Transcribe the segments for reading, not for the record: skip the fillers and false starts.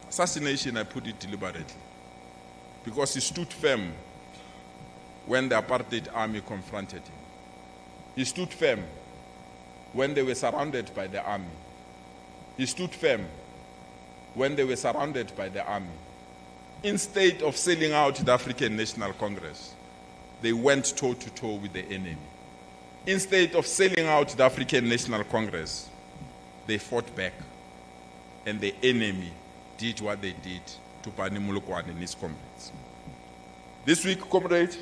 Assassination, I put it deliberately, because he stood firm when the apartheid army confronted him. He stood firm when they were surrounded by the army. He stood firm when they were surrounded by the army. Instead of selling out the African National Congress, they went toe-to-toe with the enemy. Instead of selling out the African National Congress, they fought back, and the enemy did what they did to Pani Molokwane and his comrades. This week, comrade,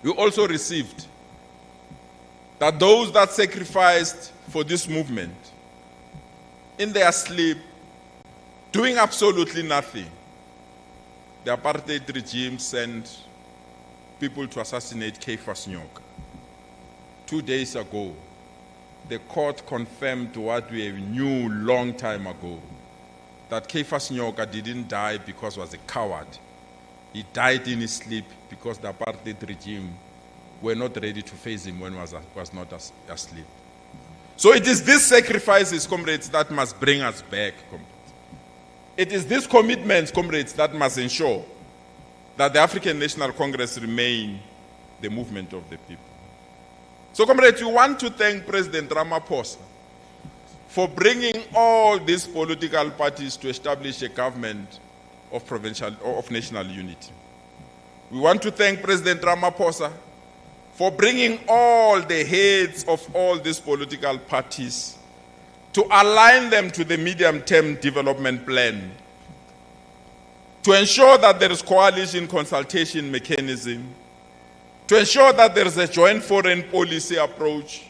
we also received that those that sacrificed for this movement, in their sleep, doing absolutely nothing, the apartheid regime sent people to assassinate Caiphus Nyoka. 2 days ago, the court confirmed what we knew long time ago, that Caiphus Nyoka didn't die because he was a coward. He died in his sleep because the apartheid regime were not ready to face him when he was not asleep. So it is these sacrifices, comrades, that must bring us back, comrades. It is these commitments, comrades, that must ensure that the African National Congress remain the movement of the people. So, comrades, we want to thank President Ramaphosa for bringing all these political parties to establish a government of national unity. We want to thank President Ramaphosa for bringing all the heads of all these political parties to align them to the medium-term development plan, to ensure that there is coalition consultation mechanism, to ensure that there is a joint foreign policy approach,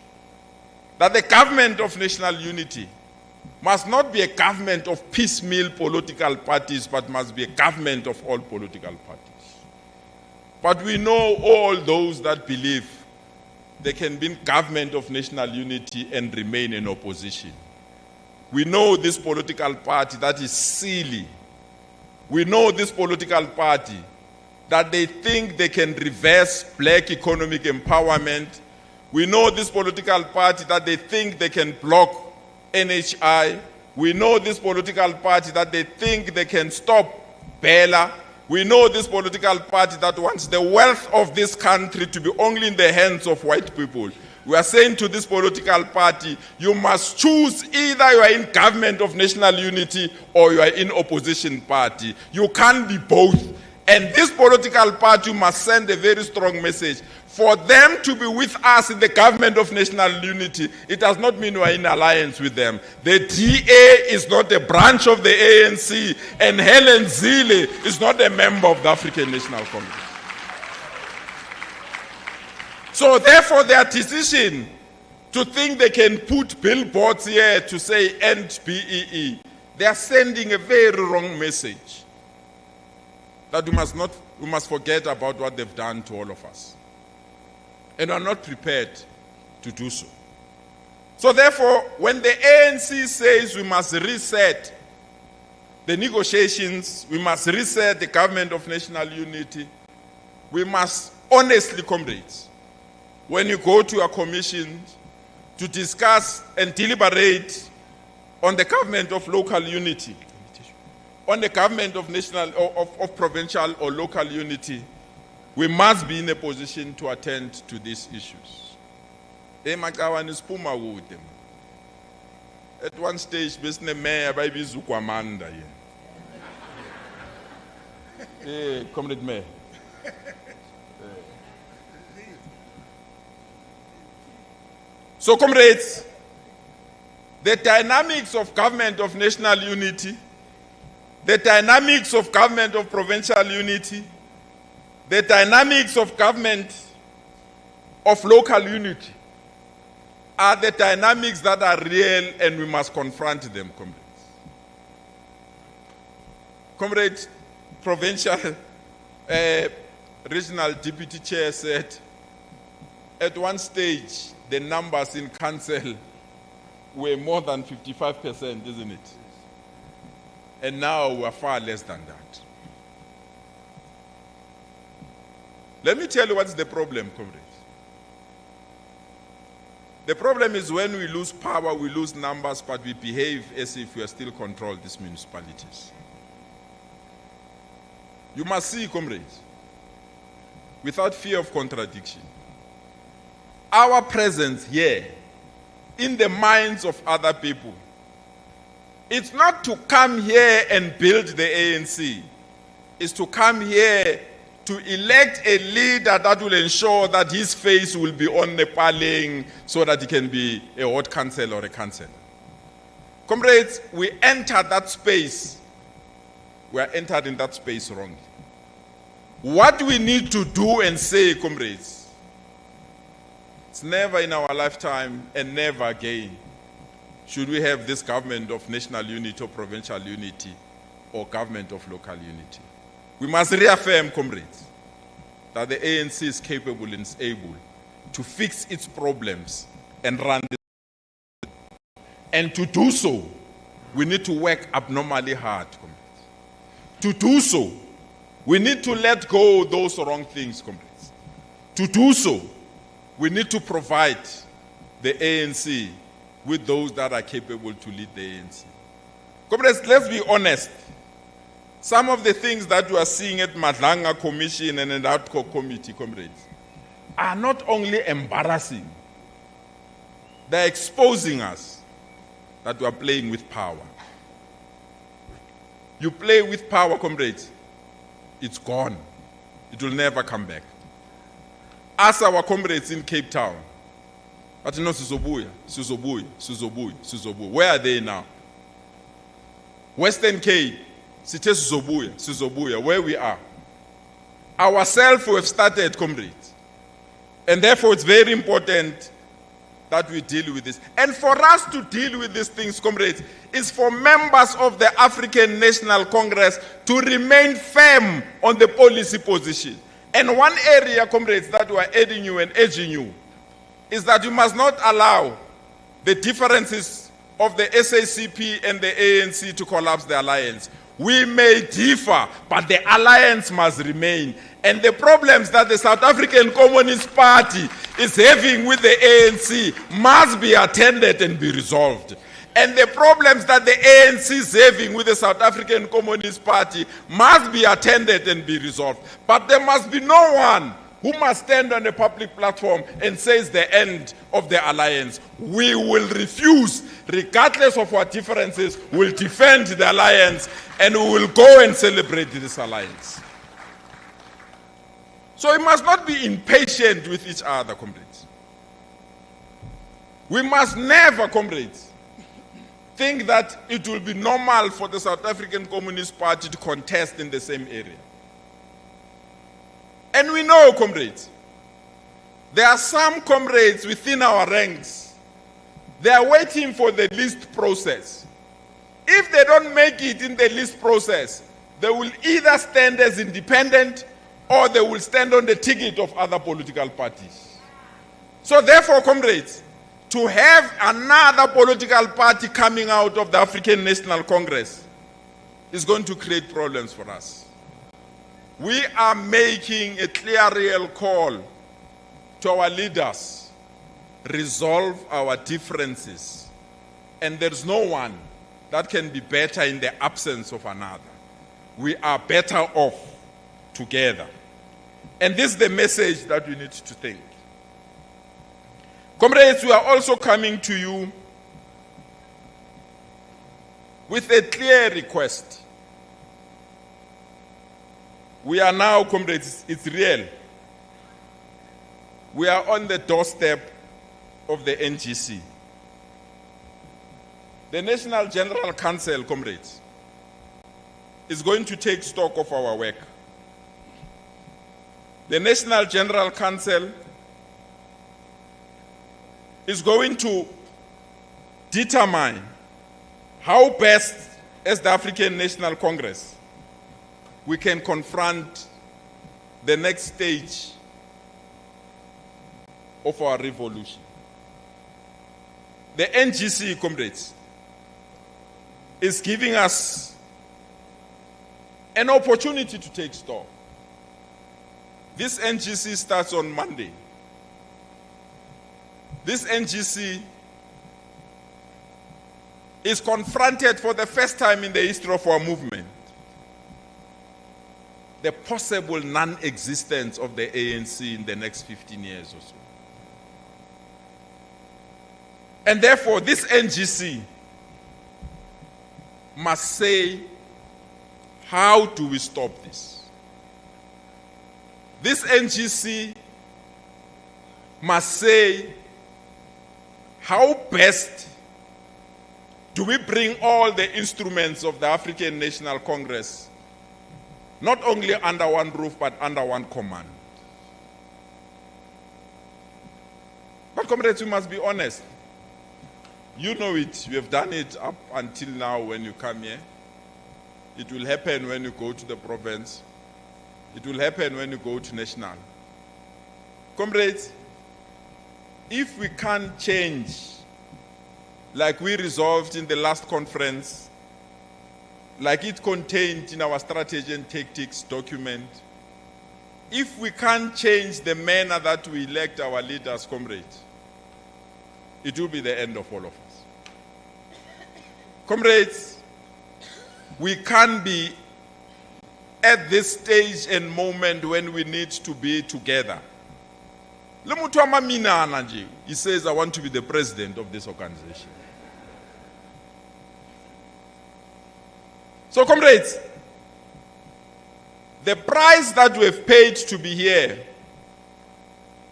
that the government of national unity must not be a government of piecemeal political parties, but must be a government of all political parties. But we know all those that believe they can be in government of national unity and remain in opposition. We know this political party that is silly. We know this political party that they think they can reverse black economic empowerment. We know this political party that they think they can block NHI. We know this political party that they think they can stop Bela. We know this political party that wants the wealth of this country to be only in the hands of white people. We are saying to this political party, you must choose: either you are in government of national unity or you are in opposition party. You can't be both. And this political party must send a very strong message. For them to be with us in the government of national unity, it does not mean we are in alliance with them. The DA is not a branch of the ANC, and Helen Zille is not a member of the African National Congress. So therefore, their decision to think they can put billboards here to say end BEE, they are sending a very wrong message. That we must forget about what they've done to all of us. And are not prepared to do so. So therefore, when the ANC says we must reset the negotiations, we must reset the government of national unity, we must honestly, comrades, when you go to a commission to discuss and deliberate on the government of local unity, on the government of national of provincial or local unity, we must be in a position to attend to these issues. At one stage, business mayor by Bizukwamanda. Comrade Mayor. So, comrades, the dynamics of government of national unity, the dynamics of government of provincial unity, the dynamics of government of local unity are the dynamics that are real, and we must confront them, comrades. Comrade, provincial regional deputy chair said, at one stage, the numbers in council were more than 55%, isn't it? And now we're far less than that. Let me tell you what's the problem, comrades. The problem is when we lose power, we lose numbers, but we behave as if we are still control these municipalities. You must see, comrades, without fear of contradiction, our presence here in the minds of other people, it's not to come here and build the ANC. It's to come here to elect a leader that will ensure that his face will be on the paling so that he can be a ward councillor or a councillor. Comrades, we entered that space. We are entered in that space wrongly. What we need to do and say, comrades, it's never in our lifetime and never again should we have this government of national unity or provincial unity or government of local unity. We must reaffirm, comrades, that the ANC is capable and is able to fix its problems and run this. And to do so, we need to work abnormally hard, comrades. To do so, we need to let go of those wrong things, comrades. To do so, we need to provide the ANC with those that are capable to lead the ANC. Comrades, let's be honest. Some of the things that you are seeing at Madlanga Commission and at Outco Committee, comrades, are not only embarrassing, they're exposing us that we are playing with power. You play with power, comrades, it's gone. It will never come back. Ask our comrades in Cape Town. But no, Sizobuya. Where are they now? Western Cape, Sizobuya, where we are. Ourselves we have started, comrades. And therefore it's very important that we deal with this. And for us to deal with these things, comrades, is for members of the African National Congress to remain firm on the policy position. And one area, comrades, that we are aiding you and urging you is that you must not allow the differences of the SACP and the ANC to collapse the alliance. We may differ, but the alliance must remain. And the problems that the South African Communist Party is having with the ANC must be attended and be resolved. And the problems that the ANC is having with the South African Communist Party must be attended and be resolved. But there must be no one who must stand on a public platform and says the end of the alliance. We will refuse, regardless of our differences, we'll defend the alliance and we will go and celebrate this alliance. So we must not be impatient with each other, comrades. We must never, comrades, think that it will be normal for the South African Communist Party to contest in the same area. And we know, comrades, there are some comrades within our ranks, they are waiting for the list process. If they don't make it in the list process, they will either stand as independent or they will stand on the ticket of other political parties. So therefore, comrades, to have another political party coming out of the African National Congress is going to create problems for us. We are making a clear, real call to our leaders. Resolve our differences. And there's no one that can be better in the absence of another. We are better off together. And this is the message that we need to think. Comrades, we are also coming to you with a clear request. We are now, comrades, it's real. We are on the doorstep of the NGC. The National General Council, comrades, is going to take stock of our work. The National General Council is going to determine how best, as the African National Congress, we can confront the next stage of our revolution. The NGC, comrades, is giving us an opportunity to take stock. This NGC starts on Monday. this NGC is confronted for the first time in the history of our movement the possible non-existence of the ANC in the next 15 years or so. And therefore, this NGC must say, how do we stop this? This NGC must say, how best do we bring all the instruments of the African National Congress not only under one roof, but under one command? But comrades, we must be honest. You know it. We have done it up until now when you come here. It will happen when you go to the province. It will happen when you go to national. Comrades, if we can't change like we resolved in the last conference, like it contained in our strategy and tactics document, if we can't change the manner that we elect our leaders, comrades, it will be the end of all of us. Comrades, we can't be at this stage and moment when we need to be together. He says, I want to be the president of this organization. So, comrades, the price that we have paid to be here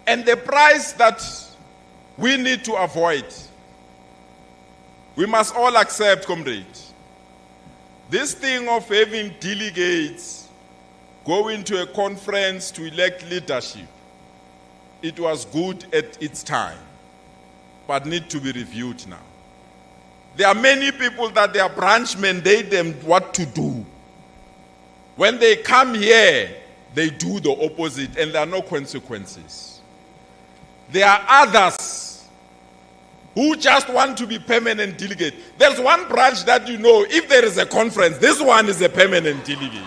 and the price that we need to avoid, we must all accept, comrades. This thing of having delegates going to a conference to elect leadership, it was good at its time, but need to be reviewed now. There are many people that their branch mandate them what to do. When they come here, they do the opposite and there are no consequences. There are others who just want to be permanent delegate. There's one branch that you know, if there is a conference, this one is a permanent delegate.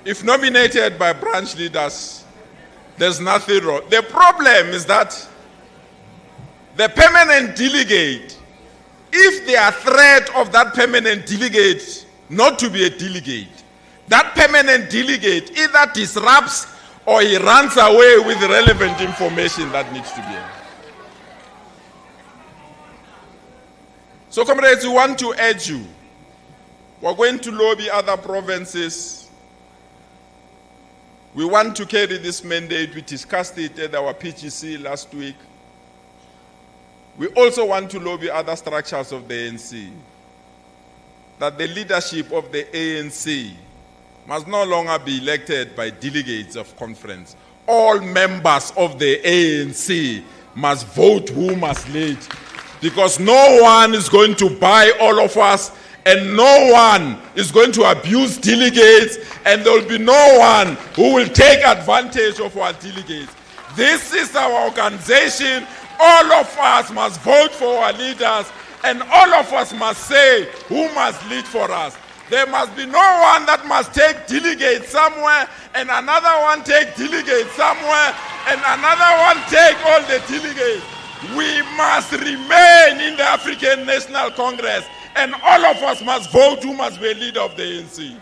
If nominated by branch leaders, there's nothing wrong. The problem is that the permanent delegate, if they are threat of that permanent delegate not to be a delegate, that permanent delegate either disrupts or he runs away with relevant information that needs to be here. So, comrades, we want to urge you. We're going to lobby other provinces. We want to carry this mandate. We discussed it at our PGC last week. We also want to lobby other structures of the ANC that the leadership of the ANC must no longer be elected by delegates of conference. All members of the ANC must vote who must lead, because no one is going to buy all of us, and no one is going to abuse delegates, and there will be no one who will take advantage of our delegates. This is our organization. All of us must vote for our leaders, and all of us must say who must lead for us. There must be no one that must take delegates somewhere, and another one take delegates somewhere, and another one take all the delegates. We must remain in the African National Congress, and all of us must vote who must be leader of the ANC.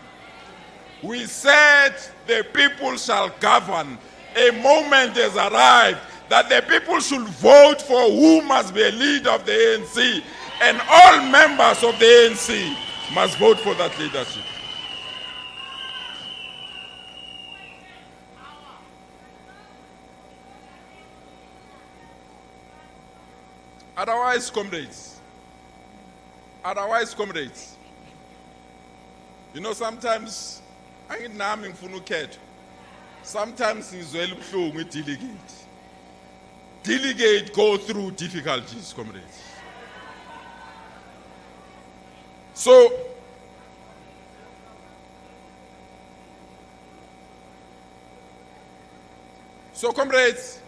We said the people shall govern. A moment has arrived that the people should vote for who must be a leader of the ANC, and all members of the ANC must vote for that leadership. Otherwise, comrades, you know, sometimes sometimes with delegate go through difficulties, comrades. So So, comrades,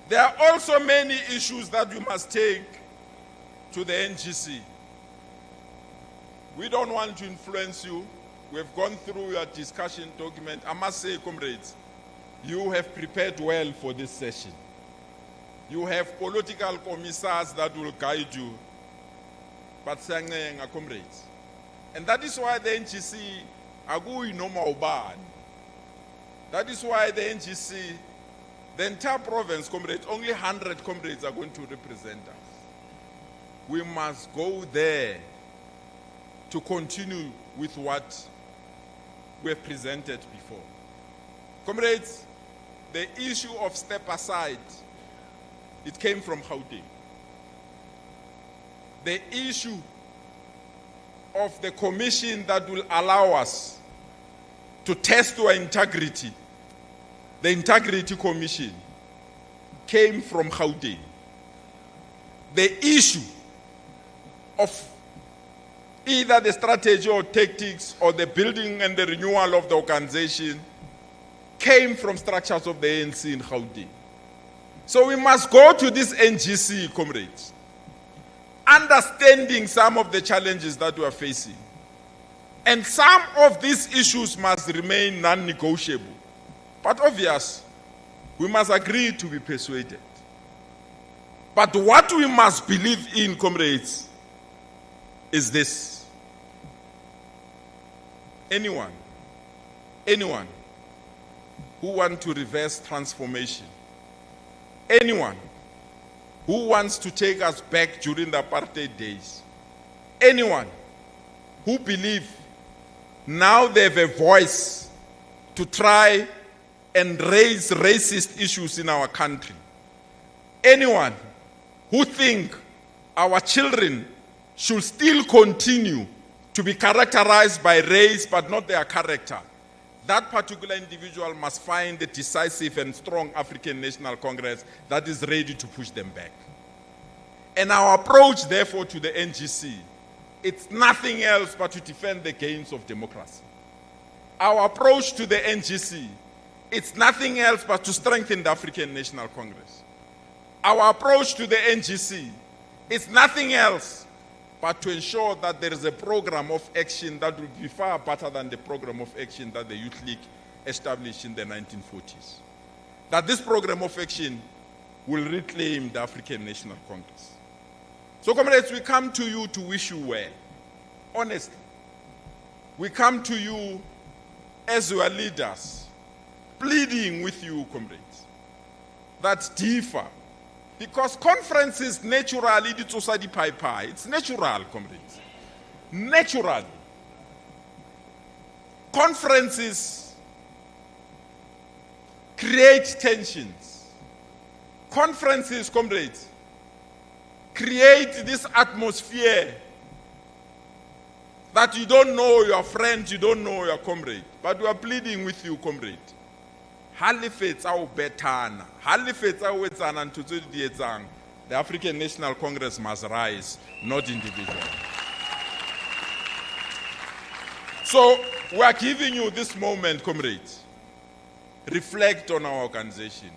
there are also many issues that we must take to the NGC. We don't want to influence you. We've gone through your discussion document. I must say, comrades, you have prepared well for this session. You have political commissars that will guide you. But comrades. And that is why the NGC agui no mauban. That is why the NGC, the entire province, comrades, only 100 comrades are going to represent us. We must go there to continue with what we have presented before. Comrades, the issue of step aside, it came from Gauteng. The issue of the commission that will allow us to test our integrity, the Integrity Commission, came from Gauteng. The issue of either the strategy or tactics or the building and the renewal of the organization came from structures of the ANC in Gauteng. So we must go to this NGC, comrades, understanding some of the challenges that we are facing. And some of these issues must remain non-negotiable. But obvious, we must agree to be persuaded. But what we must believe in, comrades, is this. Anyone who wants to reverse transformation, anyone who wants to take us back during the apartheid days, anyone who believes now they have a voice to try and raise racist issues in our country, anyone who thinks our children should still continue to be characterized by race but not their character, that particular individual must find a decisive and strong African National Congress that is ready to push them back. And our approach, therefore, to the NGC, it's nothing else but to defend the gains of democracy. Our approach to the NGC, it's nothing else but to strengthen the African National Congress. Our approach to the NGC, it's nothing else but to ensure that there is a program of action that will be far better than the program of action that the Youth League established in the 1940s. That this program of action will reclaim the African National Congress. So, comrades, we come to you to wish you well. Honestly, we come to you as your leaders, pleading with you, comrades, that differ. Because conferences naturally, it's natural, comrades. Naturally. Conferences create tensions. Conferences, comrades, create this atmosphere that you don't know your friend, you don't know your comrade. But we are pleading with you, comrade. The African National Congress must rise, not individual. So we are giving you this moment, comrades. Reflect on our organization.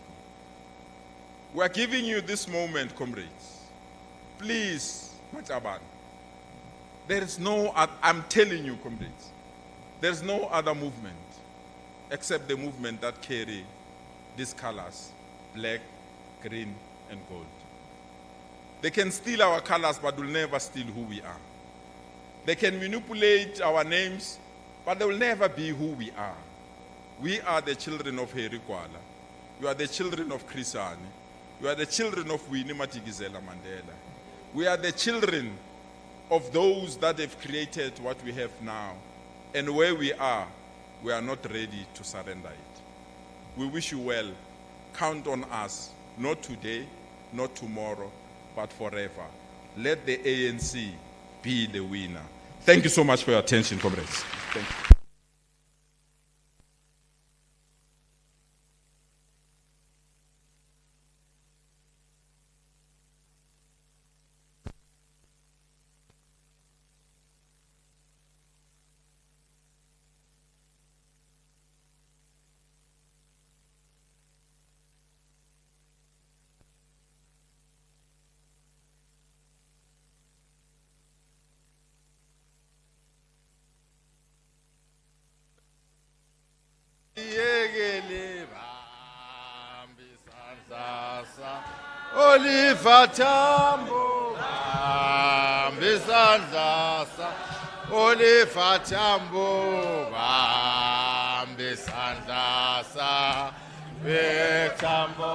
We are giving you this moment, comrades. Please, Mataban. There is no, I'm telling you, comrades, there is no other movement except the movement that carry these colors, black, green, and gold. They can steal our colors, but will never steal who we are. They can manipulate our names, but they will never be who we are. We are the children of Heri Kwala. You are the children of Chris Hani. You are the children of Winnie Madikizela Mandela. We are the children of those that have created what we have now. And where we are not ready to surrender it. We wish you well. Count on us, not today, not tomorrow, but forever. Let the ANC be the winner. Thank you so much for your attention, comrades. Thank you. Oliver Tambo bambe sandla sa Oliver Tambo bambe sandla sa Tambo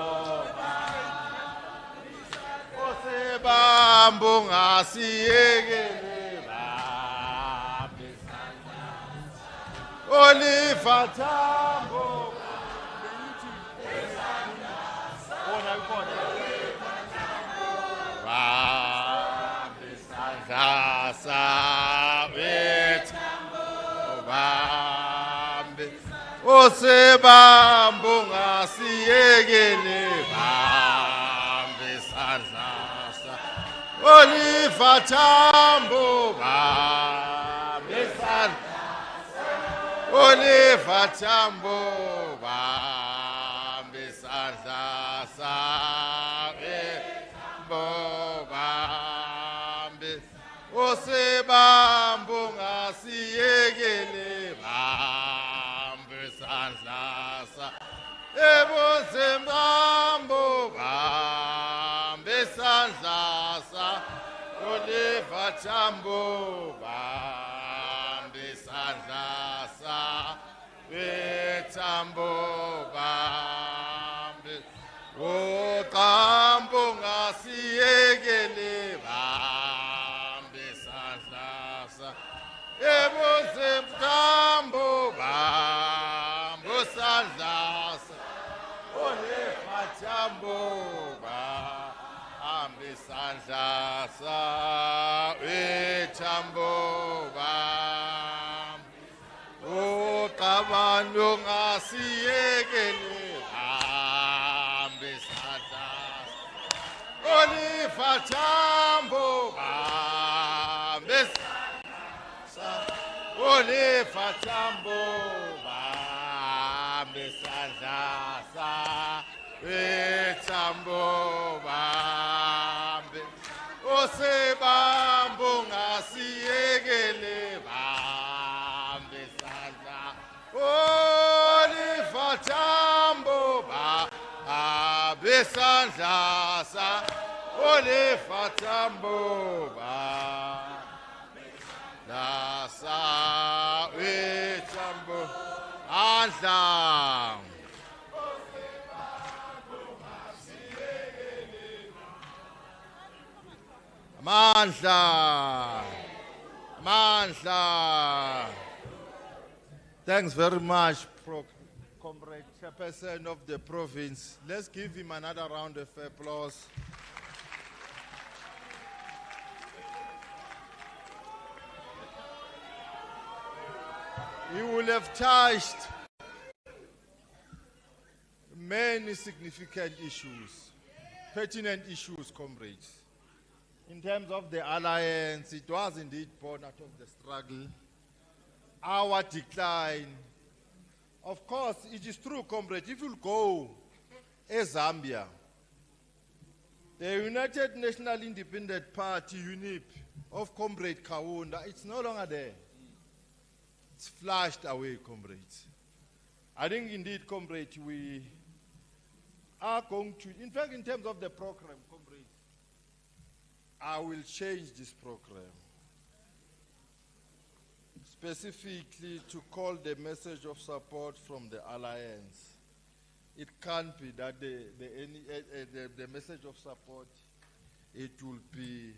Osebambo ngasiyekele bambe sandla Oliver Tambo Osebambo ngasiyekele bambe sandla sa Oliver Tambo bambe sandla Oliver Tambo bambe sandla sa bambe Osebambo ngasiyekele bambe sandla sa Osebambo bambe sandla sa Oliver Tambo bambe sandla sa Tambo bambe Tambo ngasiyekele bambe sandla sa Tambo bambe sandla sa Oliver Tambo bambe sandla sa Tambo bambe Kabano ngasiyekele bambe sandla Oliver Tambo bambe sandla Oliver Tambo bambe sandla sa Tambo bambe Osebambo ngasiyekele bambe sandla Oliver Tambo bambe sandla sa Oliver Tambo bambe sa Tambo andla Mandla. Thanks very much, Comrade Chairperson of the province. Let's give him another round of applause. He will have touched many significant issues, pertinent issues, comrades. In terms of the alliance, it was indeed born out of the struggle, our decline. Of course, it is true, comrade, if you go as Zambia, the United National Independent Party, UNIP, of Comrade Kaunda, it's no longer there. It's flushed away, comrades. I think indeed, comrade, we are going to, in fact, in terms of the program, comrades, I will change this program specifically to call the message of support from the alliance. It can't be that the message of support, it will be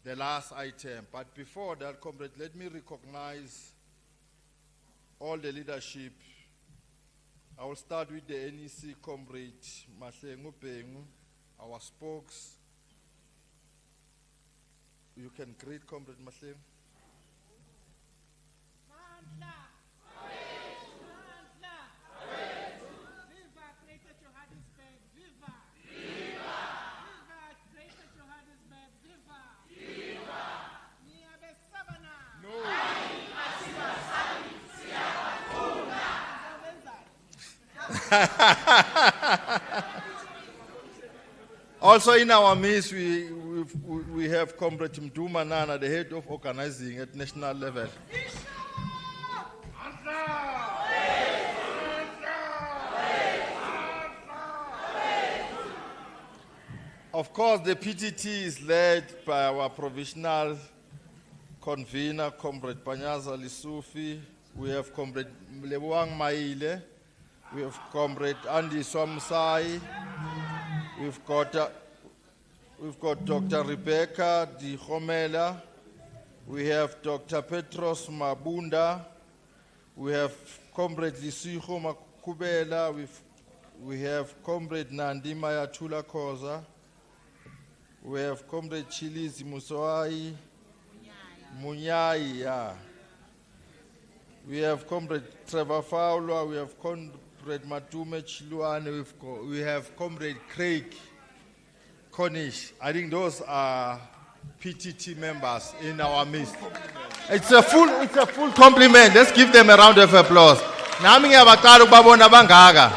the last item. But before that, comrade, let me recognize all the leadership. I will start with the NEC comrade, Mahlengu Pengu, our spokes. You can greet Comrade Mahlengu. Viva Greater Johannesburg, viva! Viva! Viva Greater Johannesburg, viva! Viva! Niabe Savana! No! Also in our midst, we have Comrade Mduma Nana, the head of organizing at national level. Of course, the PTT is led by our provisional convener, Comrade Panyaza Lisufi. We have Comrade Leboang Maile. We have Comrade Andy Swamsai. We've got Dr. Rebecca Di Homela. We have Dr. Petros Mabunda. We have Comrade Lisiho Makubela. We have Comrade Nandi Mayatula Koza. We have Comrade Chilizi Musawai. Munyai, yeah. We have Comrade Trevor Fowler. We have Comrade Matume Chiluane. We have Comrade Craig Cornish. I think those are PTT members in our midst. It's a full compliment. Let's give them a round of applause. Nami ngiyabaqala ukubabona bangaka.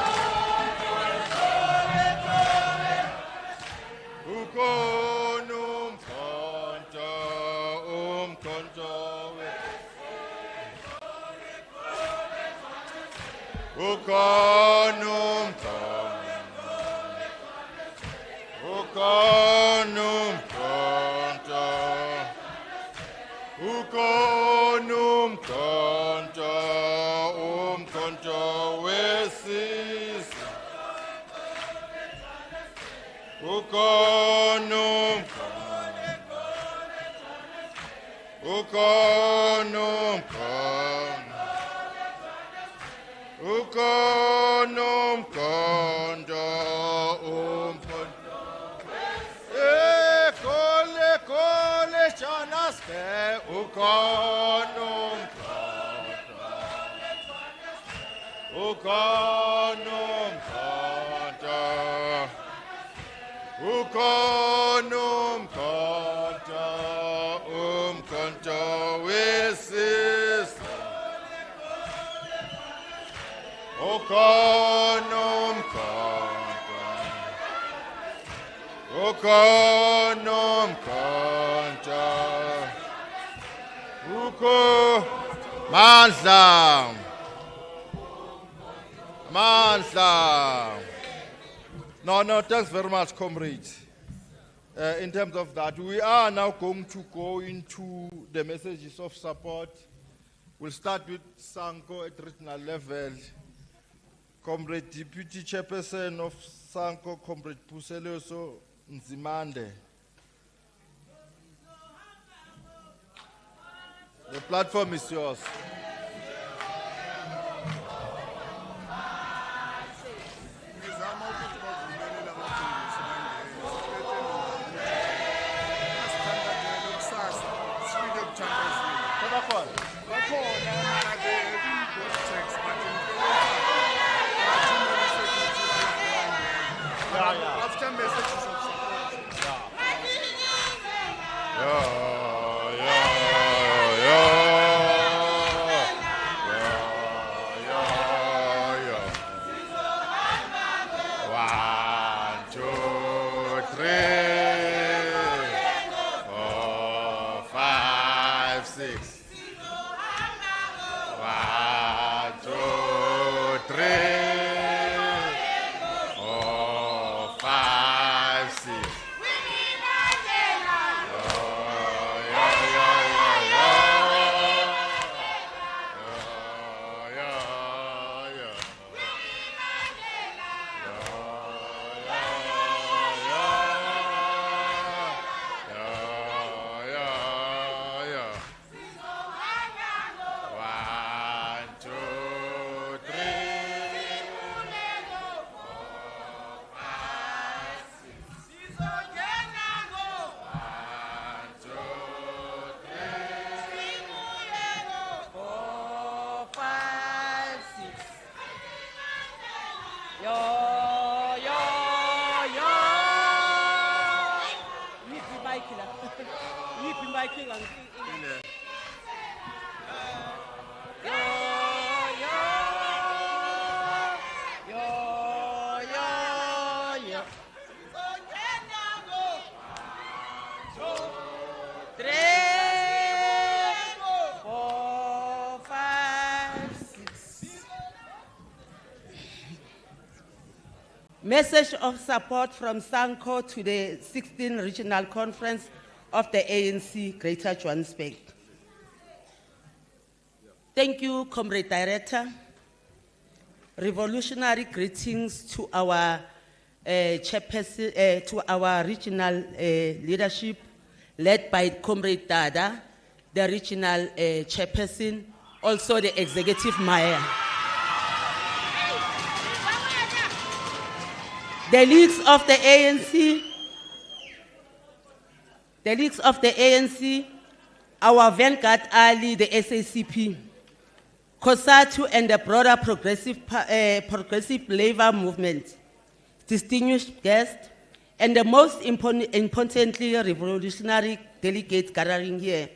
No, thanks very much, comrades. In terms of that, we are now going to go into the messages of support. We'll start with Sanko at regional level. Comrade Deputy Chairperson of Sanko, Comrade Puseleso Nzimande. The platform is yours. After messages of support. Message of support from SANCO to the 16th Regional Conference of the ANC Greater Johannesburg. Thank you, Comrade Director. Revolutionary greetings to our chairperson, to our regional leadership, led by Comrade Dada, the regional chairperson, also the executive mayor. The leagues of the ANC, our vanguard ally, the SACP, COSATU, and the broader progressive labor movement, distinguished guests, and the most importantly, revolutionary delegates gathering here,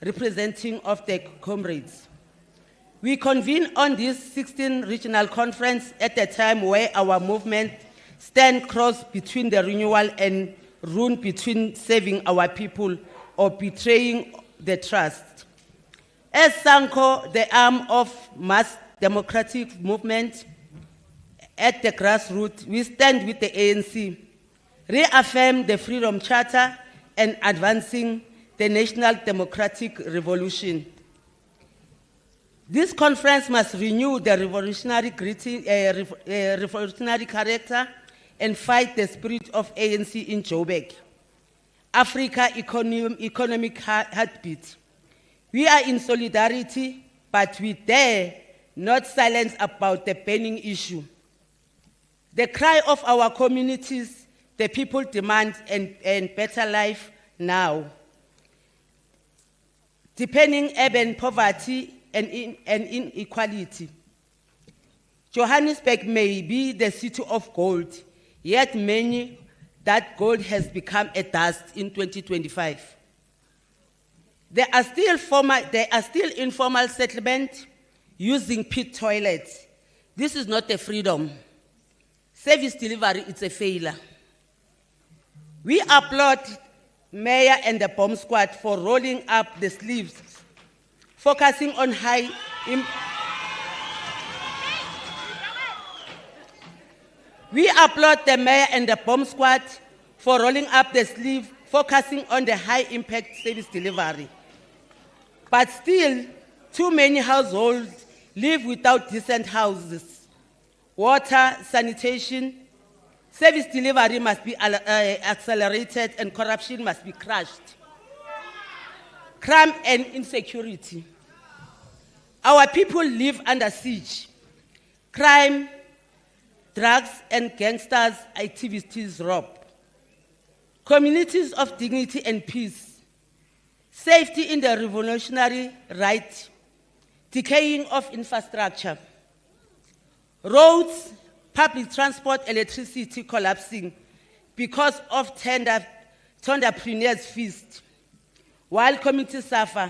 representing of the comrades. We convene on this 16th regional conference at a time where our movement stands cross between the renewal and ruin between saving our people or betraying the trust. As SANCO, the arm of mass democratic movement at the grassroots, we stand with the ANC, reaffirm the Freedom Charter and advancing the national democratic revolution. This conference must renew the revolutionary character and fight the spirit of ANC in Joburg, Africa economic heartbeat. We are in solidarity, but we dare not silence about the burning issue. The cry of our communities, the people demand and better life now. Deepening urban poverty and inequality. Johannesburg may be the city of gold, yet many that gold has become a dust in 2025. There are still informal settlements using pit toilets. This is not a freedom. Service delivery, it's a failure. We applaud Mayor and the bomb squad for rolling up the sleeves, focusing on We applaud the mayor and the bomb squad for rolling up the sleeve, focusing on the high-impact service delivery. But still, too many households live without decent houses. Water, sanitation, service delivery must be accelerated and corruption must be crushed. Crime and insecurity. Our people live under siege. Crime, drugs, and gangsters activities rob. Communities of dignity and peace. Safety in the revolutionary right. Decaying of infrastructure. Roads, public transport, electricity collapsing because of entrepreneurs' feast. While communities suffer,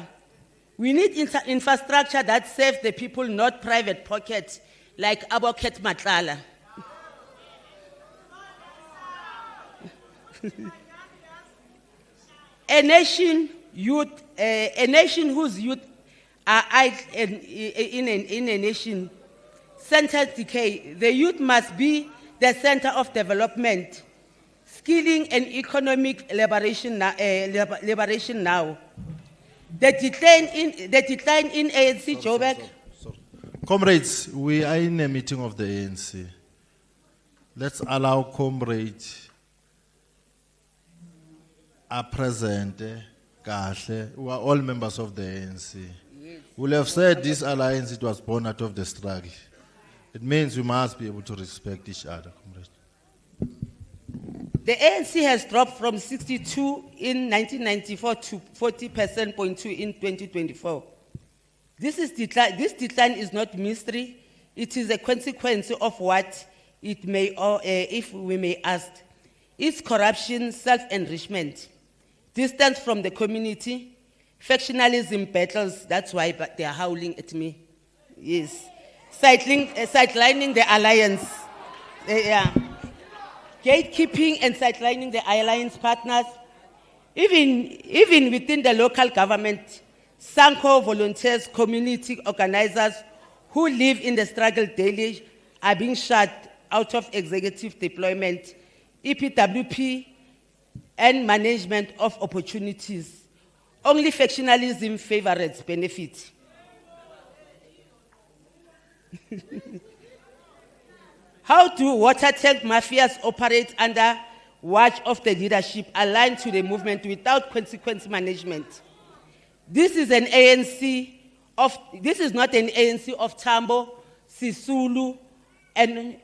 we need infrastructure that serves the people, not private pockets like Aboket Matlala. A nation whose youth are in a nation-centered decay. The youth must be the center of development, skilling and economic liberation now. The decline in ANC Joburg. Comrades, we are in a meeting of the ANC. Let's allow comrades are present, who are all members of the ANC. Yes. We'll have said this alliance, it was born out of the struggle. It means we must be able to respect each other, comrades. The ANC has dropped from 62 in 1994 to 40.2% in 2024. This decline is not mystery. It is a consequence of what it may, or if we may ask, it's corruption, self-enrichment, distance from the community, factionalism battles. That's why they are howling at me. Yes, sidelining the alliance. Yeah. Gatekeeping and sidelining the alliance partners. Even within the local government, SANCO volunteers, community organizers who live in the struggle daily are being shut out of executive deployment, EPWP, and management of opportunities. Only factionalism favors benefit. How do water tank mafias operate under watch of the leadership aligned to the movement without consequence management? This is not an ANC of Tambo, Sisulu, and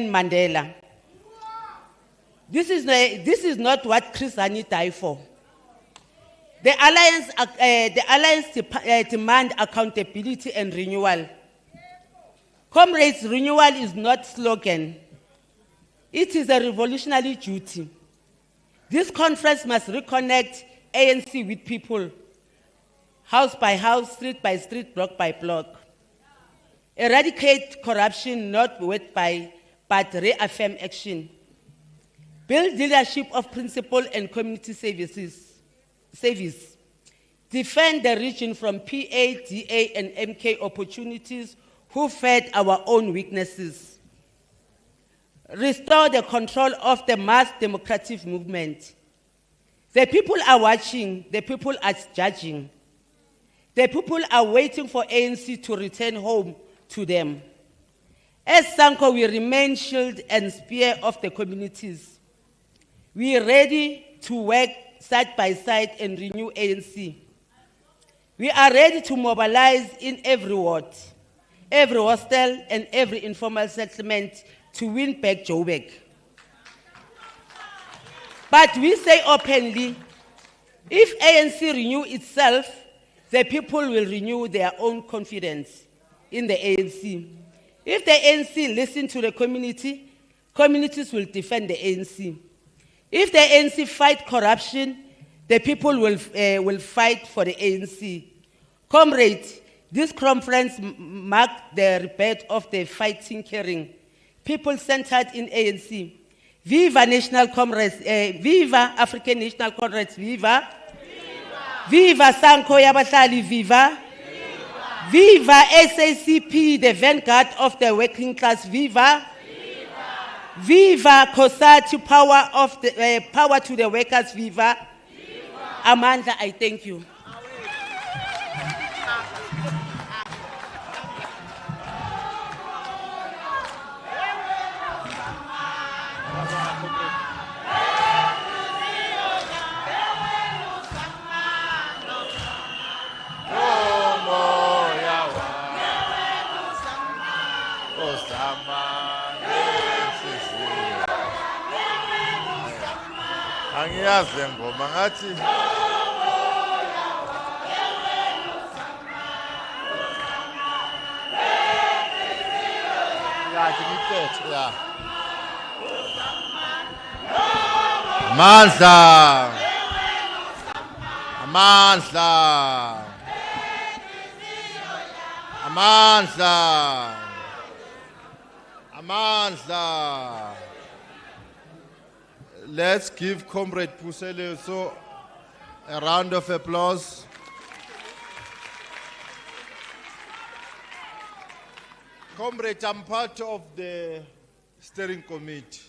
Mandela. This is not what Chris Hani died for. The alliance demand accountability and renewal. Comrades, renewal is not slogan. It is a revolutionary duty. This conference must reconnect ANC with people, house by house, street by street, block by block. Eradicate corruption, not word by, but reaffirm action. Build leadership of principle and community service. Defend the region from PA, DA, and MK opportunities who fed our own weaknesses. Restore the control of the mass democratic movement. The people are watching, the people are judging. The people are waiting for ANC to return home to them. As Sanko, we remain shield and spear of the communities. We are ready to work side by side and renew ANC. We are ready to mobilize in every ward, every hostel, and every informal settlement to win back Joburg. But we say openly, if ANC renew itself, the people will renew their own confidence in the ANC. If the ANC listen to the community, communities will defend the ANC. If the ANC fight corruption, the people will fight for the ANC. Comrades, this conference marked the rebirth of the fighting caring, people-centered in ANC. Viva National Congress, Viva African National Congress, Viva. Viva Sanko Yabahlali, Viva. Viva SACP, the vanguard of the working class, Viva. Viva COSATU, power to the workers, Viva. Amanda, I thank you. Angiyazi ngoma ngathi Amandla Amandla Amandla Amandla. Let's give Comrade Pusele so a round of applause. Comrade, I'm part of the steering committee.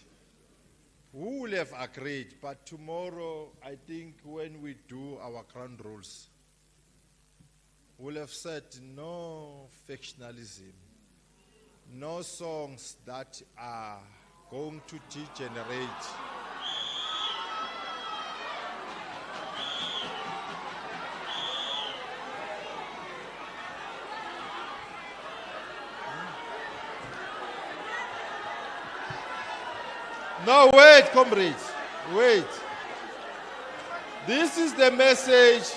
Who will have agreed, but tomorrow, I think when we do our ground rules, we'll have said no factionalism, no songs that are going to degenerate. No, wait, comrades, wait. This is the message.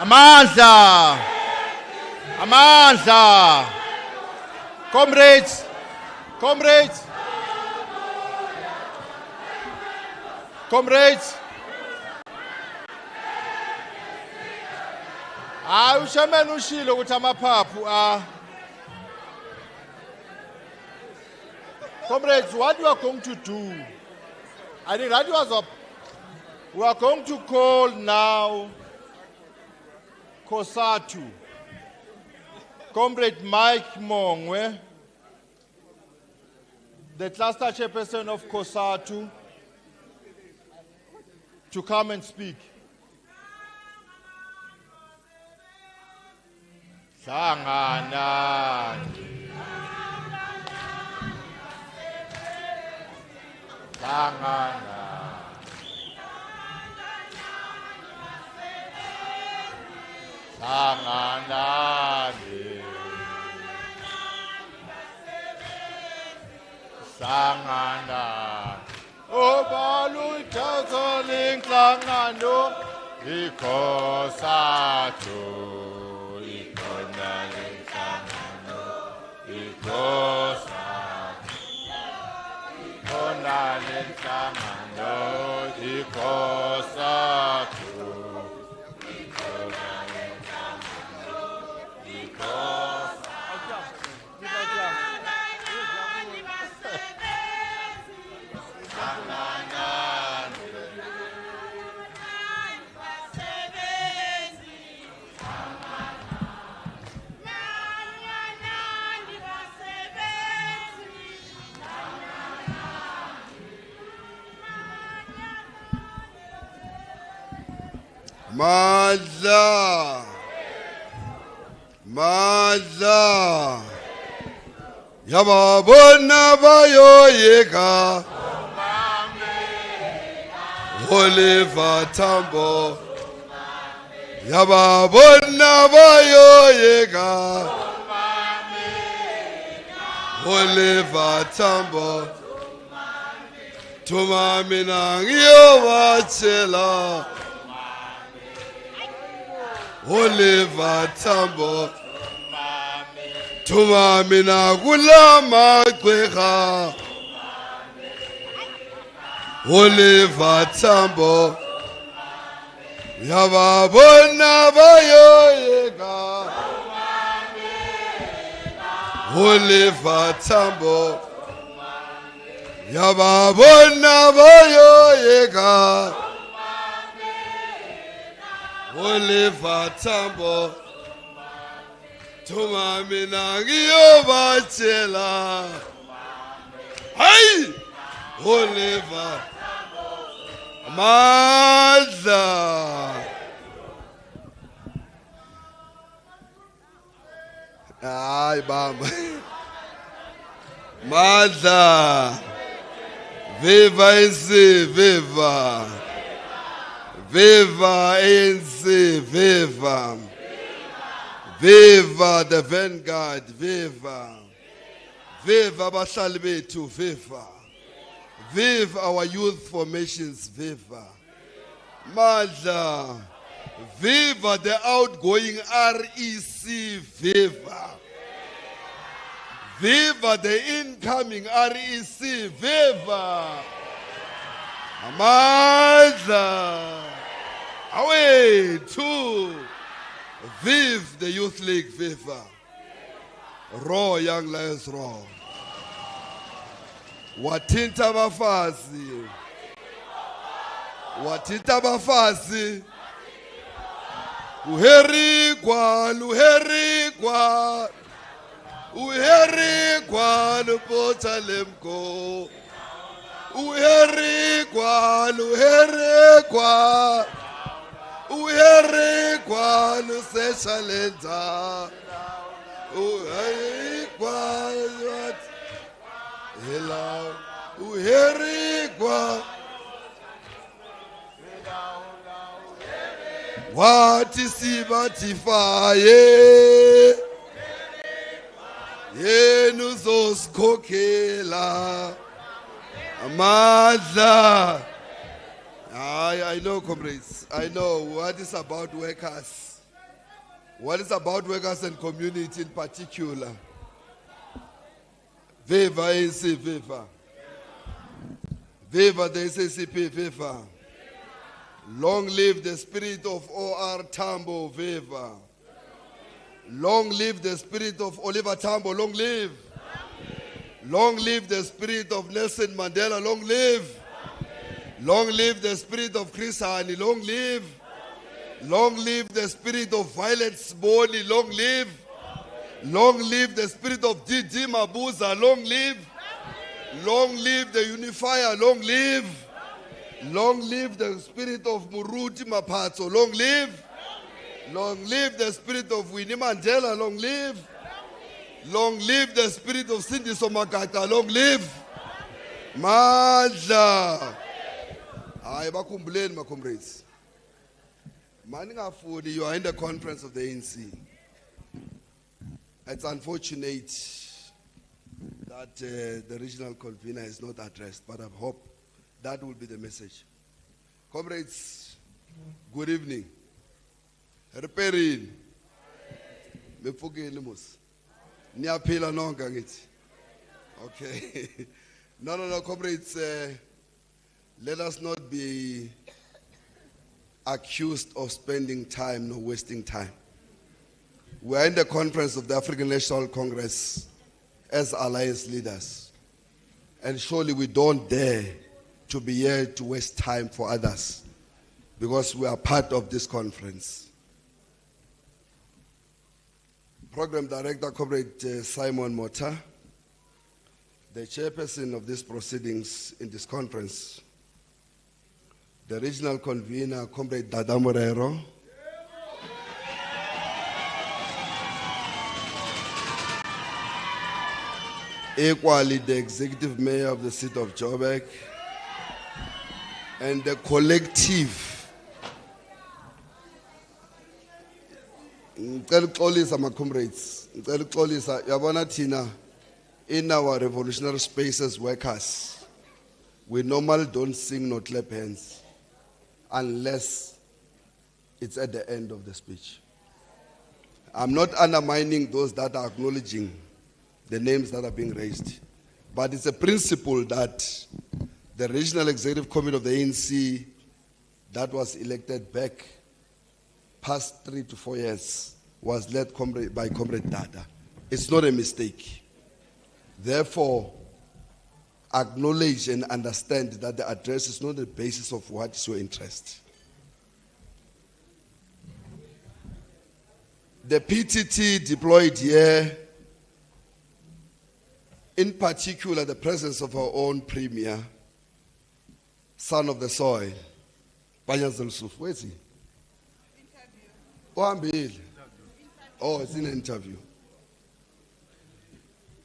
Amandla. Amandla. Comrades. Comrades. Comrades. Ushaman ushilo ukuthi amaphaphu Comrades, what we are going to do, I think that was we are going to call now COSATU, Comrade Mike Mongwe, the cluster chairperson of COSATU, to come and speak. Hlanganani. Hlanganani. Hlanganani. Obalu ithatha lenhlangano ikhosathu ikhona lenhlangano ikhosathu ikhona lenhlangano ikhosathu ikhona lenhlangano ikhosathu. Madla. Madla. Yababona bayoyeka. Oliver Tambo. Yababona bayoyeka. Oliver Tambo. Tumamina ngiyowatshela. Oliver Tambo. Tumamina kulama gqirha. Oliver Tambo. Yababona bayoyeka. Oliver Tambo. Yababona bayoyeka. Oliver Tambo. Tumamina ngiyowatshela. Hey! Oliver Madla. Ay baba. Madla. Viva ANC, viva. Viva ANC, viva. Viva the Vanguard, viva. Viva abahlali bethu, viva. Viva our youth formations, viva. Madla. Viva the outgoing REC, viva. Viva the incoming REC, viva. Madla. Away, two. Vive the Youth League, viva. Raw Young Lions, raw. Watinta bafazi. Watinta bafazi. Uherikwa, uherikwa. Uherikwa, lupota lemko. Uherikwa, uherikwa. Uherikwa, lusesha lenta. Uherikwa, hello. Uherikwa. Wati sibatifaye. Yenu zoskokela. Amadla. I know, comrades. I know what is about workers. What is about workers and community in particular? Viva ANC, viva. Viva the SACP, viva. Long live the spirit of O.R. Tambo, viva. Long live the spirit of Oliver Tambo, long live. Long live the spirit of Nelson Mandela, long live. Long live the spirit of Chris Hani, long live. Long live the spirit of Violet Siboni, long live. Long live the spirit of Didi Mabuza, long live. Long live the unifier, long live. Long live the spirit of Muruti Mapatso, long live. Long live the spirit of Winnie Mandela, long live. Long live the spirit of Cindy Somakata, long live. Madla. Hayi bakhumbuleni my comrades. Maningafuni, you are in the conference of the ANC. It's unfortunate that the regional convener is not addressed, but I hope that will be the message. Comrades, good evening. Repairing. Niyaphila nonke ngithi. Okay. No, comrades, let us not be accused of spending time nor wasting time. We are in the conference of the African National Congress as alliance leaders. And surely we don't dare to be here to waste time for others because we are part of this conference. Program Director, Comrade Simon Mota, the chairperson of these proceedings in this conference, the regional convener, Comrade Dada Morero, equally the executive mayor of the city of Joburg, and the collective. Ngicela ukuxolisa my comrades. Ngicela ukuxolisa yabona thina in our revolutionary spaces workers, we normally don't sing nor clap hands unless it's at the end of the speech. I'm not undermining those that are acknowledging the names that are being raised, but it's a principle that the Regional Executive Committee of the ANC that was elected back past 3 to 4 years was led by Comrade Dada. It's not a mistake. Therefore, acknowledge and understand that the address is not the basis of what is your interest. The PTT deployed here, in particular the presence of our own premier, son of the soil, Panyazel Suf. Where is he? Oh, it's in an interview.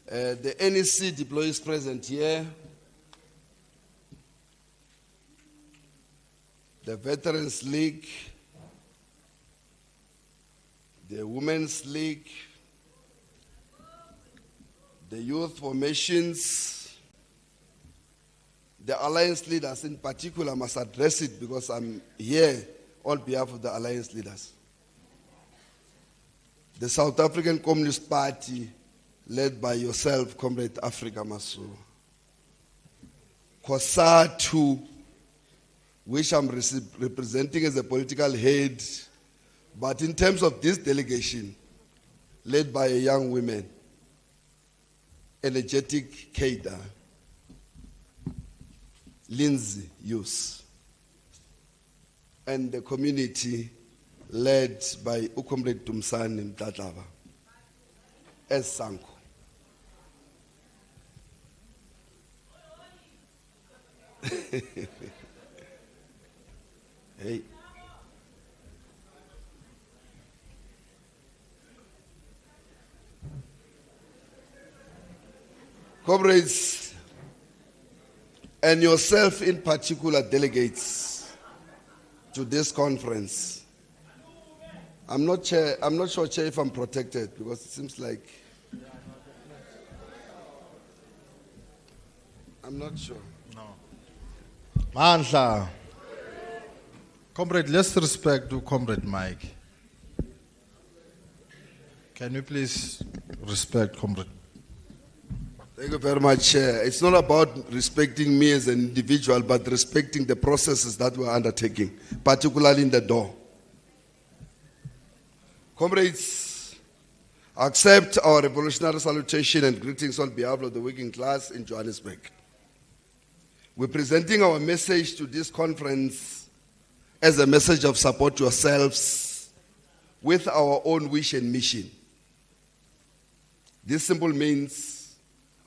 The NEC deploys present here. The Veterans League, the Women's League, the youth formations, the alliance leaders in particular must address it because I'm here on behalf of the alliance leaders. The South African Communist Party, led by yourself, Comrade Africa Masu. COSATU, which I'm representing as a political head, but in terms of this delegation, led by a young woman, energetic cadre, Lindsay Hughes, and the community led by Ukomrade Tumsani Mtatlava as Sanko. Hey. Comrades, and yourself in particular, delegates to this conference. I'm not sure, Chair, if I'm protected because it seems like I'm not sure. No. Mandla. Comrade, let's respect to Comrade Mike. Can you please respect, comrade? Thank you very much. It's not about respecting me as an individual, but respecting the processes that we're undertaking, particularly in the door. Comrades, accept our revolutionary salutation and greetings on behalf of the working class in Johannesburg. We're presenting our message to this conference as a message of support to yourselves with our own wish and mission. This simple means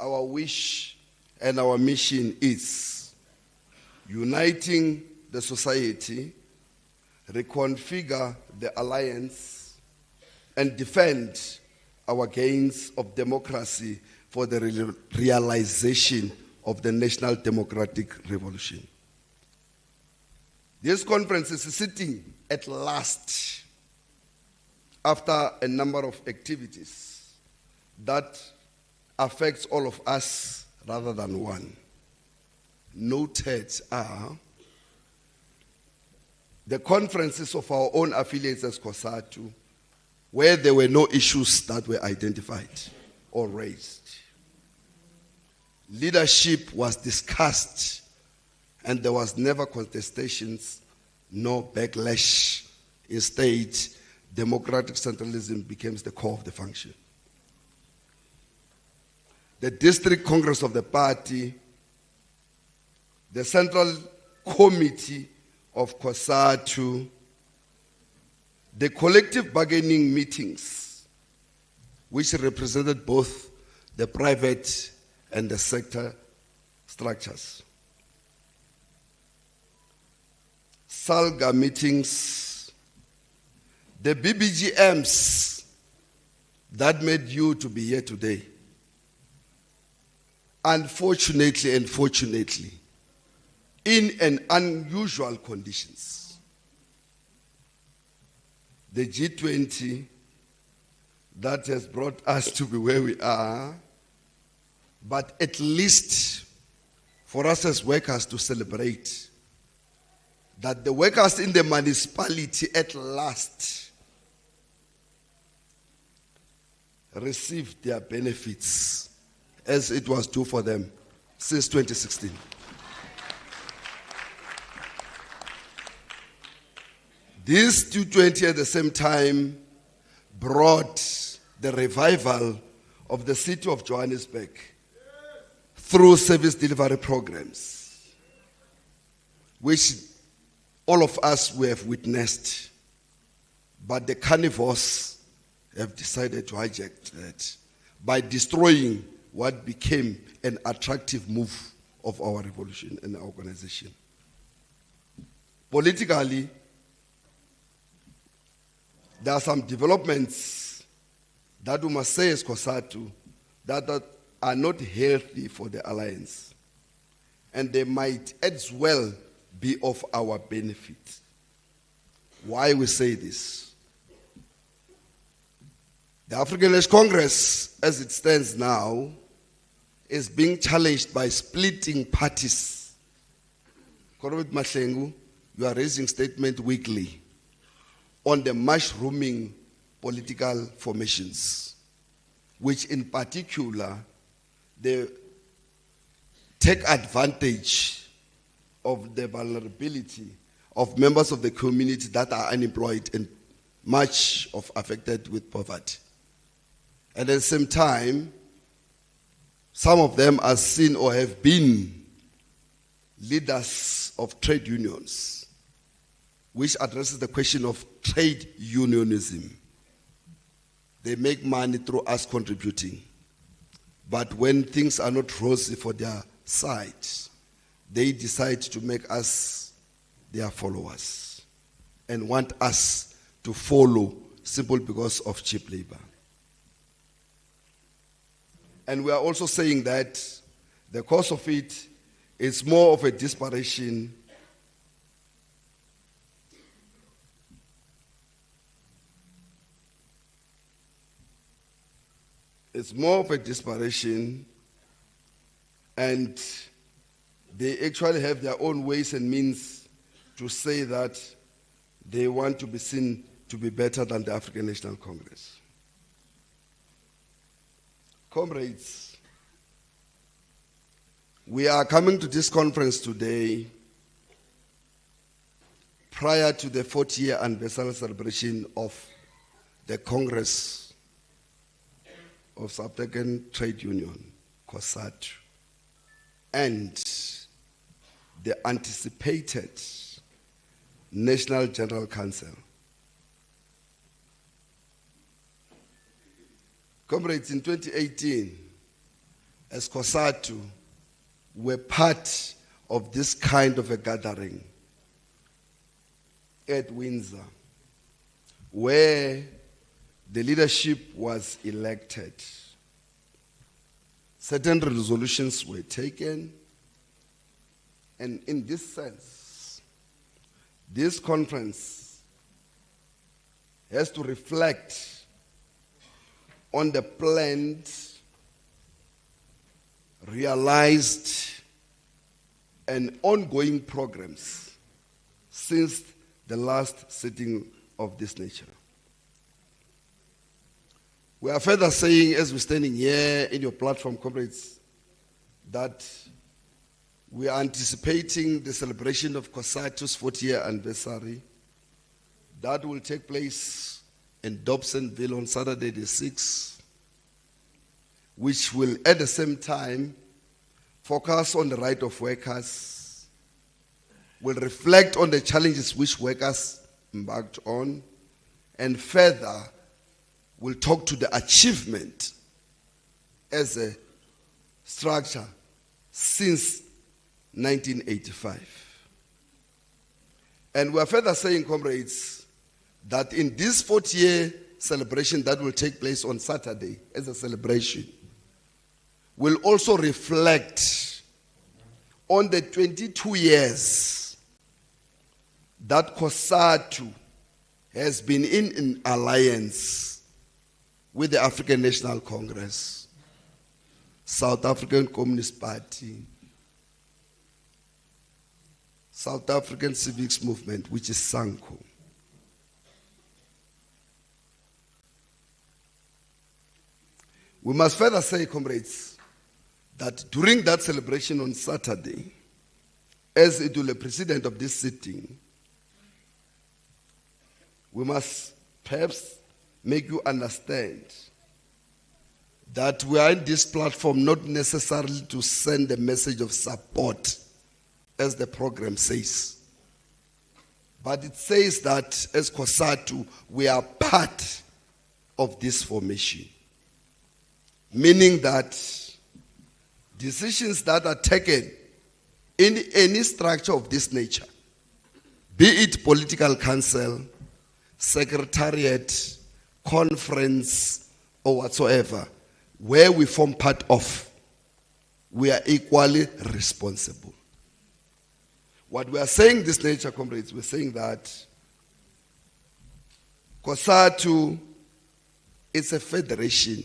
our wish and our mission is uniting the society, reconfigure the alliance, and defend our gains of democracy for the realization of the national democratic revolution. This conference is sitting at last after a number of activities that affects all of us rather than one. Noted are the conferences of our own affiliates as COSATU, where there were no issues that were identified or raised. Leadership was discussed and there was never contestations, no backlash. Instead, democratic centralism became the core of the function. The district congress of the party, the central committee of COSATU, the collective bargaining meetings, which represented both the private and the sector structures. SALGA meetings, the BBGMs that made you to be here today. Unfortunately and fortunately, in an unusual conditions. The G20 that has brought us to be where we are, but at least for us as workers to celebrate that the workers in the municipality at last received their benefits as it was due for them since 2016. This G20 at the same time brought the revival of the city of Johannesburg through service delivery programs, which all of us we have witnessed, but the carnivores have decided to hijack that by destroying what became an attractive move of our revolution and our organization. Politically, there are some developments that we must say as COSATU that are not healthy for the alliance, and they might as well be of our benefit. Why we say this? The African National Congress, as it stands now, is being challenged by splitting parties. Korobet Mahlengu, you are raising statement weekly on the mushrooming political formations, which in particular, they take advantage of the vulnerability of members of the community that are unemployed and much of affected with poverty. And at the same time, some of them are seen or have been leaders of trade unions, which addresses the question of trade unionism. They make money through us contributing. But when things are not rosy for their side, they decide to make us their followers and want us to follow simply because of cheap labor. And we are also saying that the cause of it is more of a desperation and they actually have their own ways and means to say that they want to be seen to be better than the African National Congress. Comrades, we are coming to this conference today prior to the 40-year anniversary celebration of the Congress of South African Trade Union, COSATU, and the anticipated National General Council. Comrades, in 2018, as COSATU, were part of this kind of a gathering at Windsor, where the leadership was elected. Certain resolutions were taken, and in this sense, this conference has to reflect on the planned, realized, and ongoing programs since the last sitting of this nature. We are further saying, as we're standing here in your platform, comrades, that we are anticipating the celebration of COSATU's 40-year anniversary. That will take place in Dobsonville on Saturday the 6th, which will at the same time focus on the right of workers, will reflect on the challenges which workers embarked on, and further will talk to the achievement as a structure since 1985. And we are further saying, comrades, that in this 40-year celebration that will take place on Saturday as a celebration, will also reflect on the 22 years that COSATU has been in alliance with the African National Congress, South African Communist Party, South African Civics Movement, which is SANCO. We must further say, comrades, that during that celebration on Saturday, as it will be president of this sitting, we must perhaps make you understand that we are in this platform not necessarily to send a message of support, as the program says, but it says that as COSATU, we are part of this formation. Meaning that decisions that are taken in any structure of this nature, be it political council, secretariat, conference, or whatsoever, where we form part of, we are equally responsible. What we are saying this nature, comrades, we're saying that COSATU is a federation.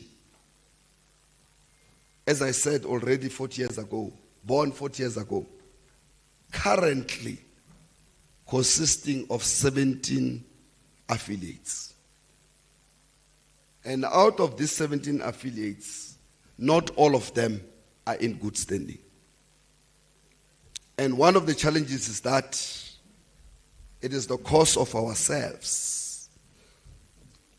As I said already 40 years ago, born 40 years ago, currently consisting of 17 affiliates. And out of these 17 affiliates, not all of them are in good standing. And one of the challenges is that it is the cause of ourselves,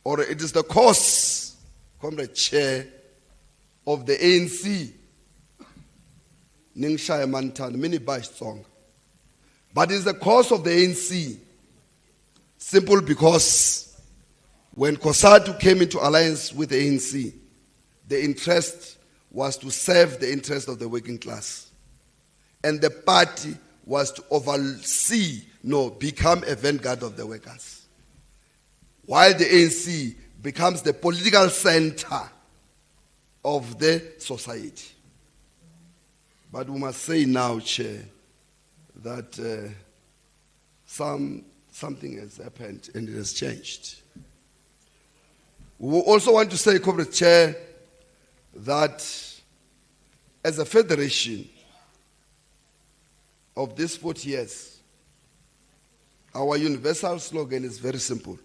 or it is the cause, Comrade Chair, of the ANC, Ningshaya Mantan, mini bash song. But it's the cause of the ANC, simple because when COSATU came into alliance with the ANC, the interest was to serve the interest of the working class. And the party was to become a vanguard of the workers. While the ANC becomes the political center of the society. But we must say now, Chair, that something has happened and it has changed. We also want to say, Comrade Chair, that as a federation of these 40 years, our universal slogan is very simple.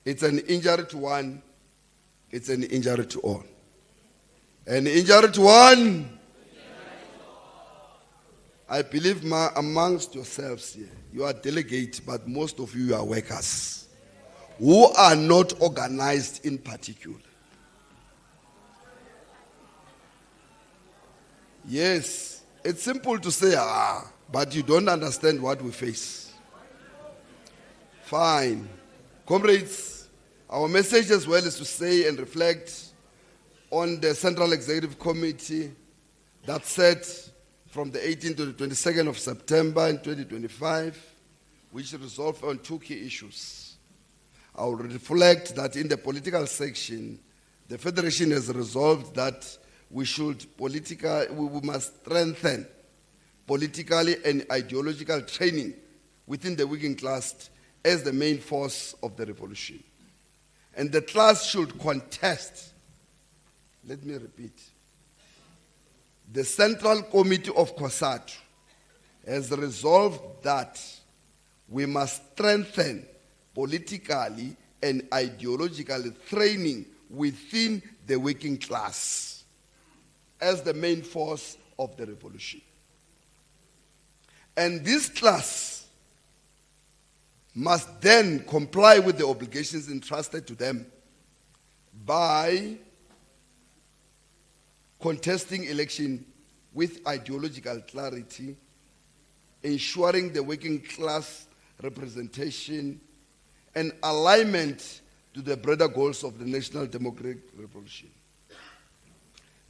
It's an injury to one, it's an injury to all. And injury to one. I believe amongst yourselves here, you are delegates, but most of you are workers who are not organized in particular. Yes, it's simple to say, but you don't understand what we face. Fine. Comrades, our message as well is to say and reflect on the Central Executive Committee that said from the 18th to the 22nd of September in 2025, which resolved on two key issues. I will reflect that in the political section, the Federation has resolved that we must strengthen politically and ideological training within the working class as the main force of the revolution. And the class should contest, let me repeat, the Central Committee of COSATU has resolved that we must strengthen politically and ideologically training within the working class as the main force of the revolution. And this class must then comply with the obligations entrusted to them by contesting election with ideological clarity, ensuring the working class representation and alignment to the broader goals of the National Democratic Revolution.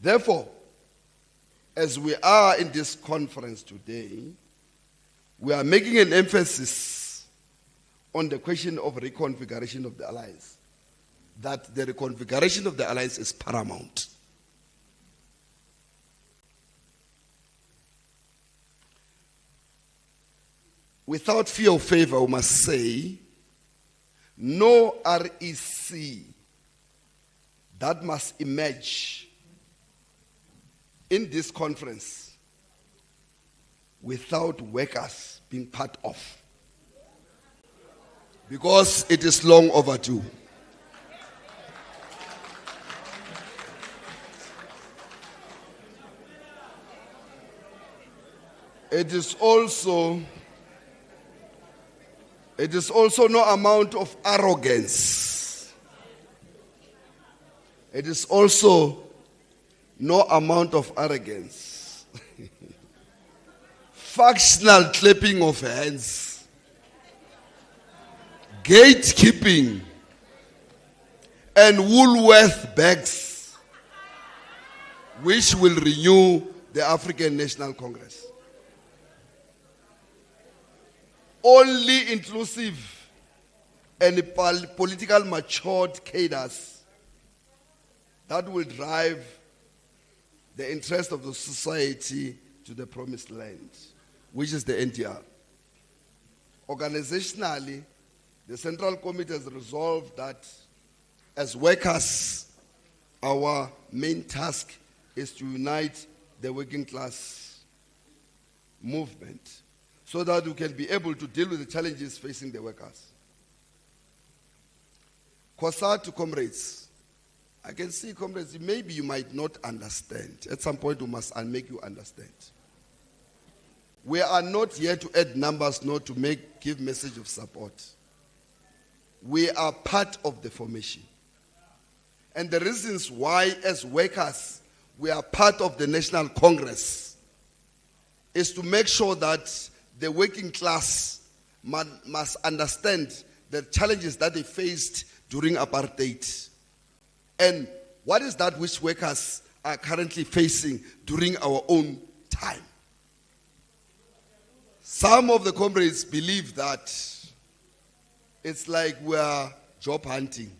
Therefore, as we are in this conference today, we are making an emphasis on the question of reconfiguration of the alliance, that the reconfiguration of the alliance is paramount. Without fear or favor, we must say, no REC that must emerge in this conference without workers being part of, because it is long overdue. It is also no amount of arrogance. It is also no amount of arrogance. Factional clapping of hands. Gatekeeping. And Woolworth bags, which will renew the African National Congress. Only inclusive and political matured cadres that will drive the interest of the society to the promised land, which is the NTR. Organizationally, the Central Committee has resolved that as workers, our main task is to unite the working class movement so that we can be able to deal with the challenges facing the workers. COSATU comrades, I can see comrades, maybe you might not understand. At some point we must make you understand. We are not here to add numbers, not to give message of support. We are part of the formation. And the reasons why as workers we are part of the National Congress is to make sure that the working class must understand the challenges that they faced during apartheid. And what is that which workers are currently facing during our own time? Some of the comrades believe that it's like we are job hunting.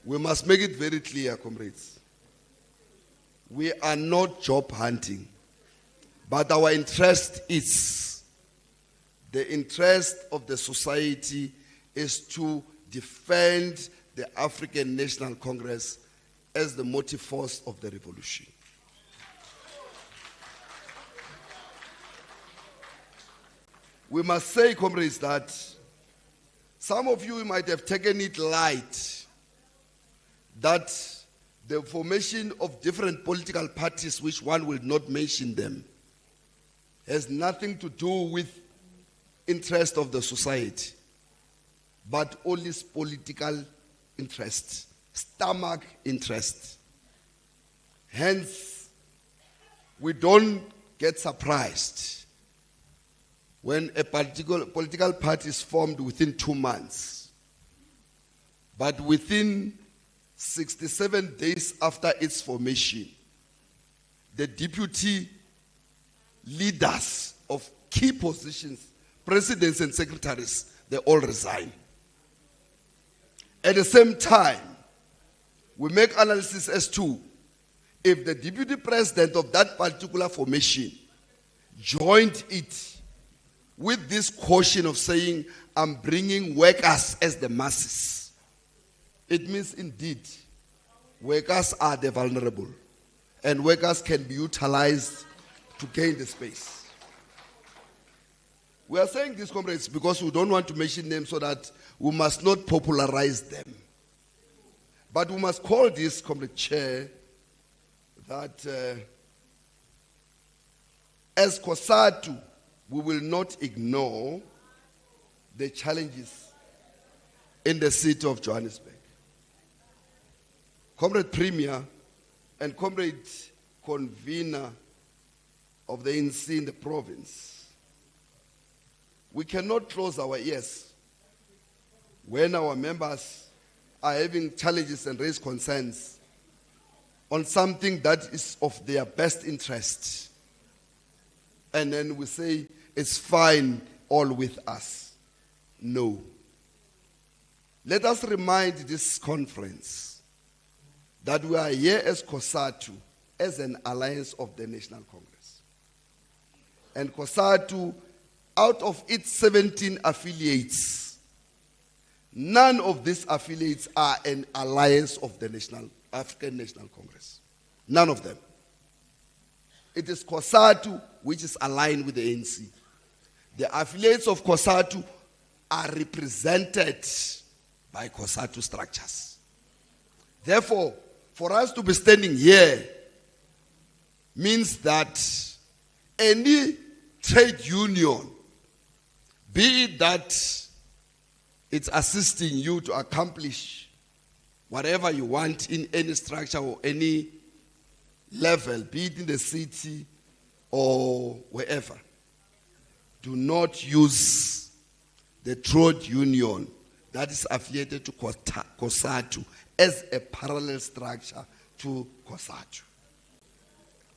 We must make it very clear, comrades. We are not job hunting. But our interest is, the interest of the society is to defend the African National Congress as the motive force of the revolution. We must say, comrades, that some of you might have taken it light that the formation of different political parties, which one will not mention them, has nothing to do with interest of the society, but only political interest, stomach interest. Hence, we don't get surprised when a political party is formed within 2 months, but within 67 days after its formation, the deputy leaders of key positions, presidents and secretaries, they all resign. At the same time, we make analysis as to if the deputy president of that particular formation joined it with this caution of saying, I'm bringing workers as the masses, it means indeed workers are the vulnerable and workers can be utilized to gain the space. We are saying this, comrades, because we don't want to mention them so that we must not popularize them. But we must call this, Comrade Chair, that as COSATU, we will not ignore the challenges in the city of Johannesburg. Comrade Premier and Comrade Convener of the ANC in the province, we cannot close our ears when our members are having challenges and raise concerns on something that is of their best interest. And then we say, it's fine, all with us. No. Let us remind this conference that we are here as COSATU, as an alliance of the National Congress. And COSATU, out of its 17 affiliates, none of these affiliates are an alliance of the African National Congress. None of them. It is COSATU which is aligned with the ANC. The affiliates of COSATU are represented by COSATU structures. Therefore, for us to be standing here means that any trade union, be it that it's assisting you to accomplish whatever you want in any structure or any level, be it in the city or wherever, do not use the trade union that is affiliated to COSATU as a parallel structure to COSATU.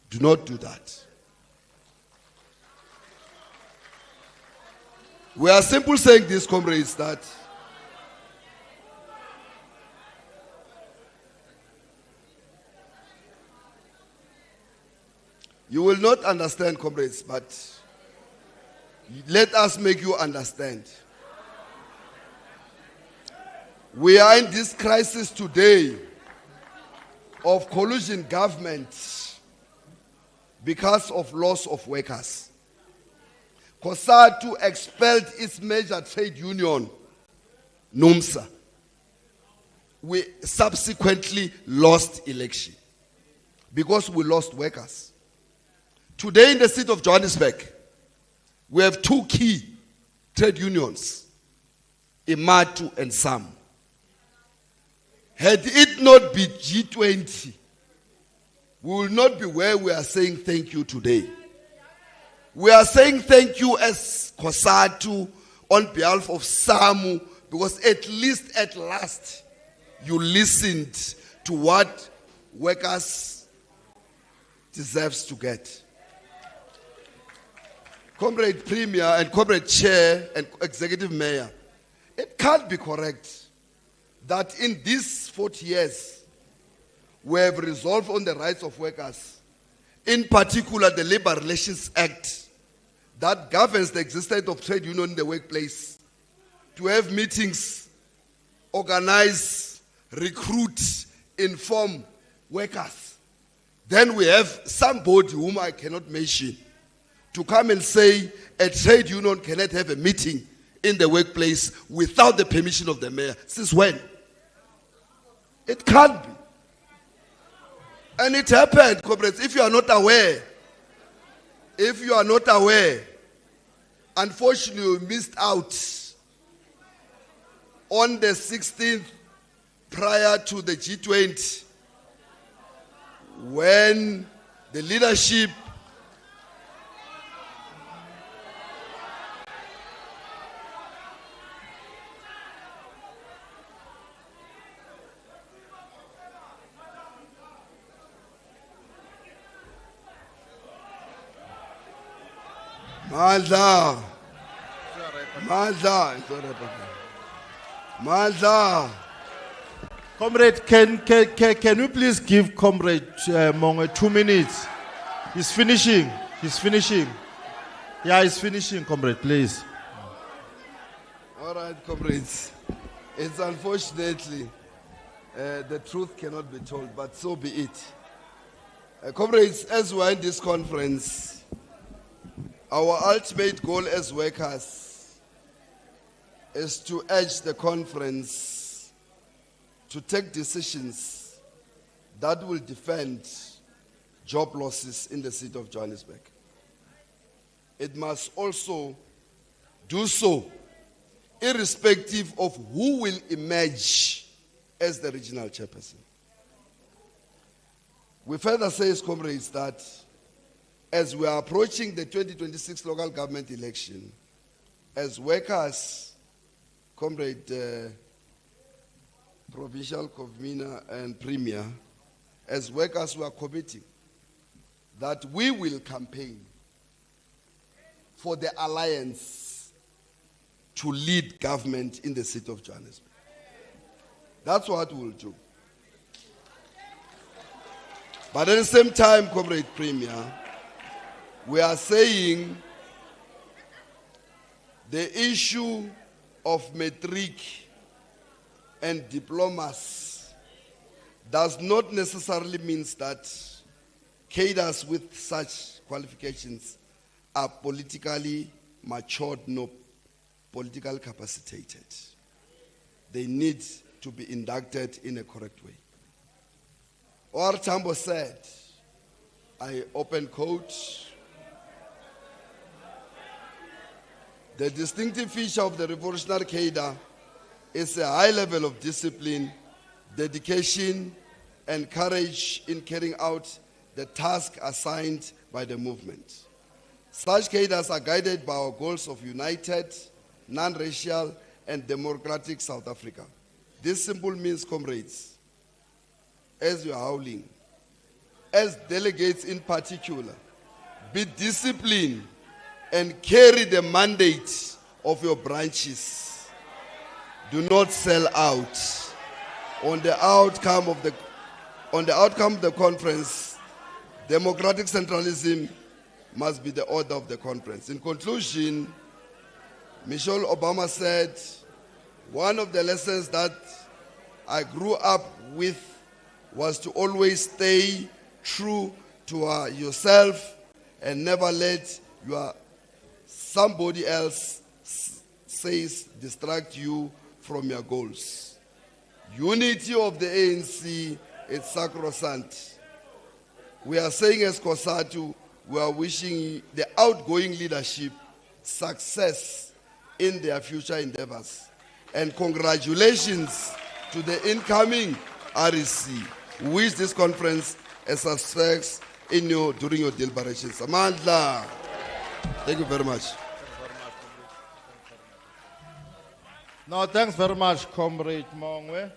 Do not do that. We are simply saying this, comrades, that you will not understand, comrades, but let us make you understand. We are in this crisis today of collusion government because of loss of workers. COSATU expelled its major trade union, NUMSA. We subsequently lost election because we lost workers. Today in the city of Johannesburg, we have two key trade unions, IMATU and SAM. Had it not been G20, we will not be where we are saying thank you today. We are saying thank you as COSATU on behalf of SAMU because at least at last you listened to what workers deserves to get. Comrade Premier and Comrade Chair and Executive Mayor, it can't be correct that in these 40 years we have resolved on the rights of workers, in particular the Labor Relations Act that governs the existence of trade union in the workplace, to have meetings, organize, recruit, inform workers. Then we have somebody whom I cannot mention to come and say a trade union cannot have a meeting in the workplace without the permission of the mayor. Since when? It can't be. And it happened, comrades. If you are not aware, unfortunately you missed out on the 16th prior to the G20 when the leadership Madla. Comrade, can you please give Comrade Monge 2 minutes? He's finishing. Yeah, he's finishing, Comrade, please. All right, comrades. It's unfortunately the truth cannot be told, but so be it. Comrades, as we are in this conference, our ultimate goal as workers is to urge the conference to take decisions that will defend job losses in the city of Johannesburg. It must also do so irrespective of who will emerge as the regional chairperson. We further say, comrades, that as we are approaching the 2026 local government election, as workers, Comrade Provincial Convener and Premier, as workers who are committing that we will campaign for the alliance to lead government in the city of Johannesburg. That's what we'll do. But at the same time, Comrade Premier, we are saying the issue of matric and diplomas does not necessarily mean that cadres with such qualifications are politically matured nor politically capacitated. They need to be inducted in a correct way. Or Tambo said, I open quote, the distinctive feature of the revolutionary cadre is a high level of discipline, dedication, and courage in carrying out the task assigned by the movement. Such cadres are guided by our goals of united, non-racial, and democratic South Africa. This simple means, comrades, as you are howling, as delegates in particular, be disciplined and carry the mandate of your branches. Do not sell out. On the outcome of the conference, democratic centralism must be the order of the conference. In conclusion, Michelle Obama said, one of the lessons that I grew up with was to always stay true to yourself and never let somebody else distract you from your goals. Unity of the ANC is sacrosanct. We are saying as COSATU, we are wishing the outgoing leadership success in their future endeavors. And congratulations to the incoming REC. We wish this conference a success during your deliberations. Amandla. Thank you very much. No, thanks very much, Comrade Mongwe.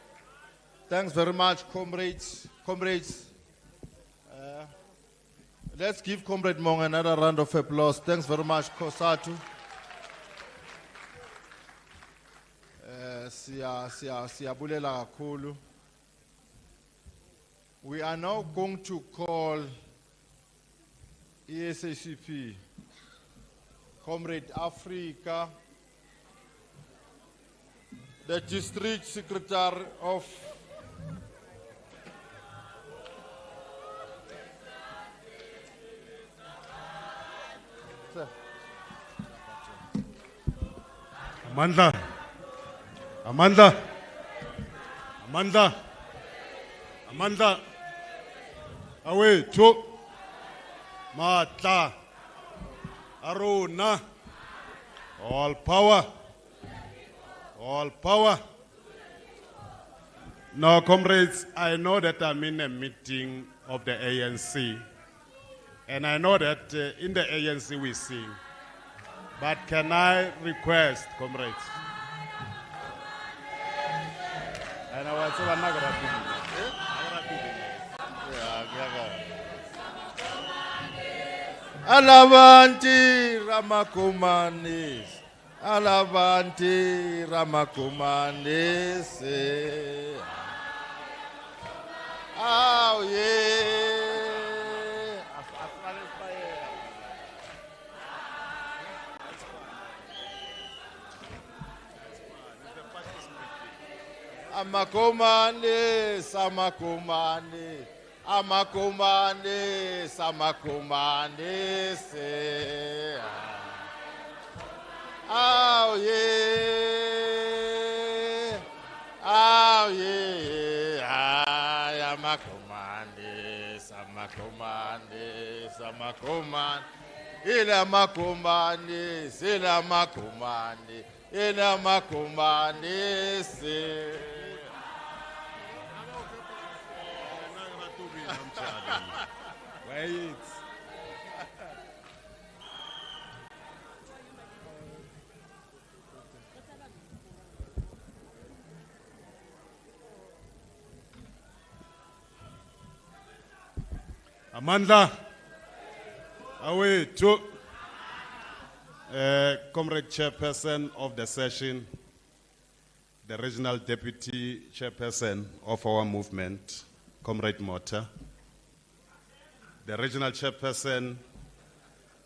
Thanks very much, comrades. Let's give Comrade Mongwe another round of applause. Thanks very much, COSATU. Siyabulela kakhulu. We are now going to call ESACP, Comrade Africa, the District Secretary of Amanda. awethu matla aruna all power. Now, comrades, I know that I'm in a meeting of the ANC, and I know that in the ANC we sing. But can I request, comrades? And I was saying, I'm not gonna do this. Alavanti Ramakumanis. Alavanti Ramakumanis. Oh, yeah. Amakumani, Samakumani. Amakumani, Samakumani, say. Oh, yeah. Oh, yeah. Amakumani, Samakumani, Samakumani. Ila makumani, sila makumani. Ila makumani, say. Wait. Amandla, awethu, Comrade Chairperson of the session, the Regional Deputy Chairperson of our movement, Comrade Mota, the Regional Chairperson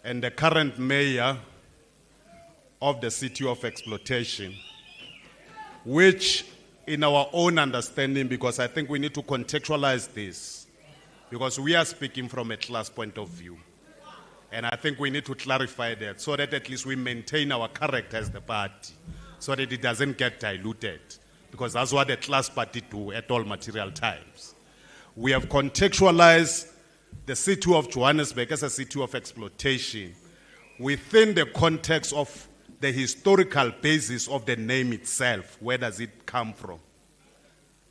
and the current Mayor of the City of Exploitation, which in our own understanding, because I think we need to contextualize this, because we are speaking from a class point of view. And I think we need to clarify that so that at least we maintain our character as the party, so that it doesn't get diluted, because that's what the class party do at all material times. We have contextualized the city of Johannesburg as a city of exploitation within the context of the historical basis of the name itself. Where does it come from?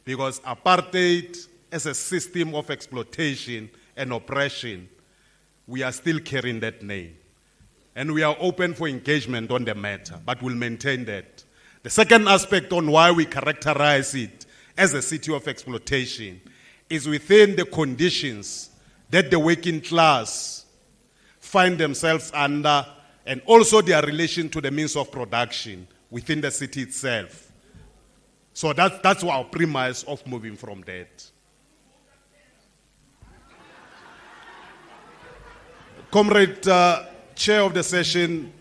Because apartheid as a system of exploitation and oppression, we are still carrying that name. And we are open for engagement on the matter, but we'll maintain that. The second aspect on why we characterize it as a city of exploitation is within the conditions that the working class find themselves under, and also their relation to the means of production within the city itself. So that's our premise of moving from that. Comrade Chair of the session,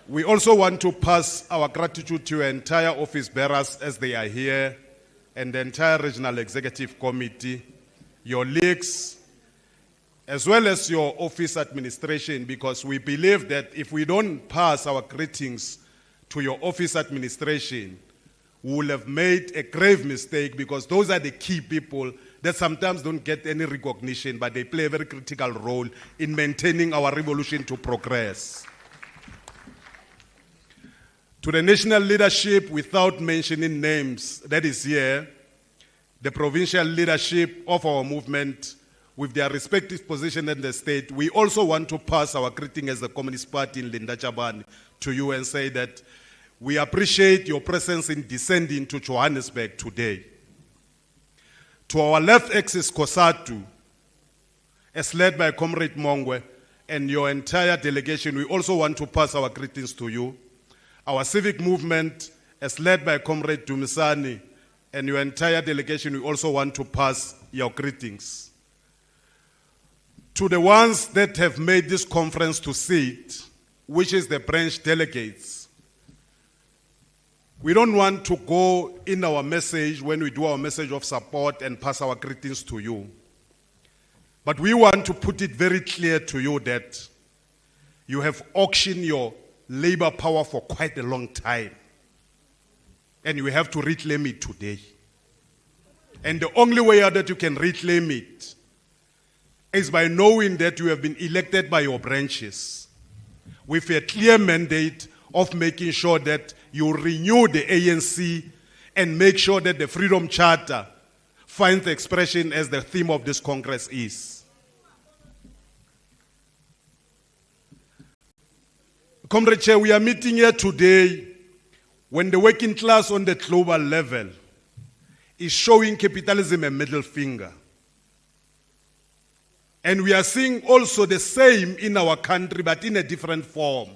we also want to pass our gratitude to your entire office bearers as they are here, and the entire Regional Executive Committee, your leagues, as well as your office administration, because we believe that if we don't pass our greetings to your office administration, we will have made a grave mistake, because those are the key people that sometimes don't get any recognition, but they play a very critical role in maintaining our revolution to progress. To the national leadership, without mentioning names, that is here, the provincial leadership of our movement, with their respective position in the state, we also want to pass our greeting as the Communist Party in Linda Chabane to you and say that we appreciate your presence in descending to Johannesburg today. To our left axis, COSATU, as led by Comrade Mongwe and your entire delegation, we also want to pass our greetings to you. Our civic movement, as led by Comrade Dumisani and your entire delegation, we also want to pass your greetings. To the ones that have made this conference to sit, which is the branch delegates, we don't want to go in our message when we do our message of support and pass our greetings to you. But we want to put it very clear to you that you have auctioned your labor power for quite a long time. And you have to reclaim it today. And the only way that you can reclaim it is by knowing that you have been elected by your branches with a clear mandate of making sure that you renew the ANC and make sure that the Freedom Charter finds expression as the theme of this Congress is. Comrade Chair, we are meeting here today when the working class on the global level is showing capitalism a middle finger. And we are seeing also the same in our country, but in a different form,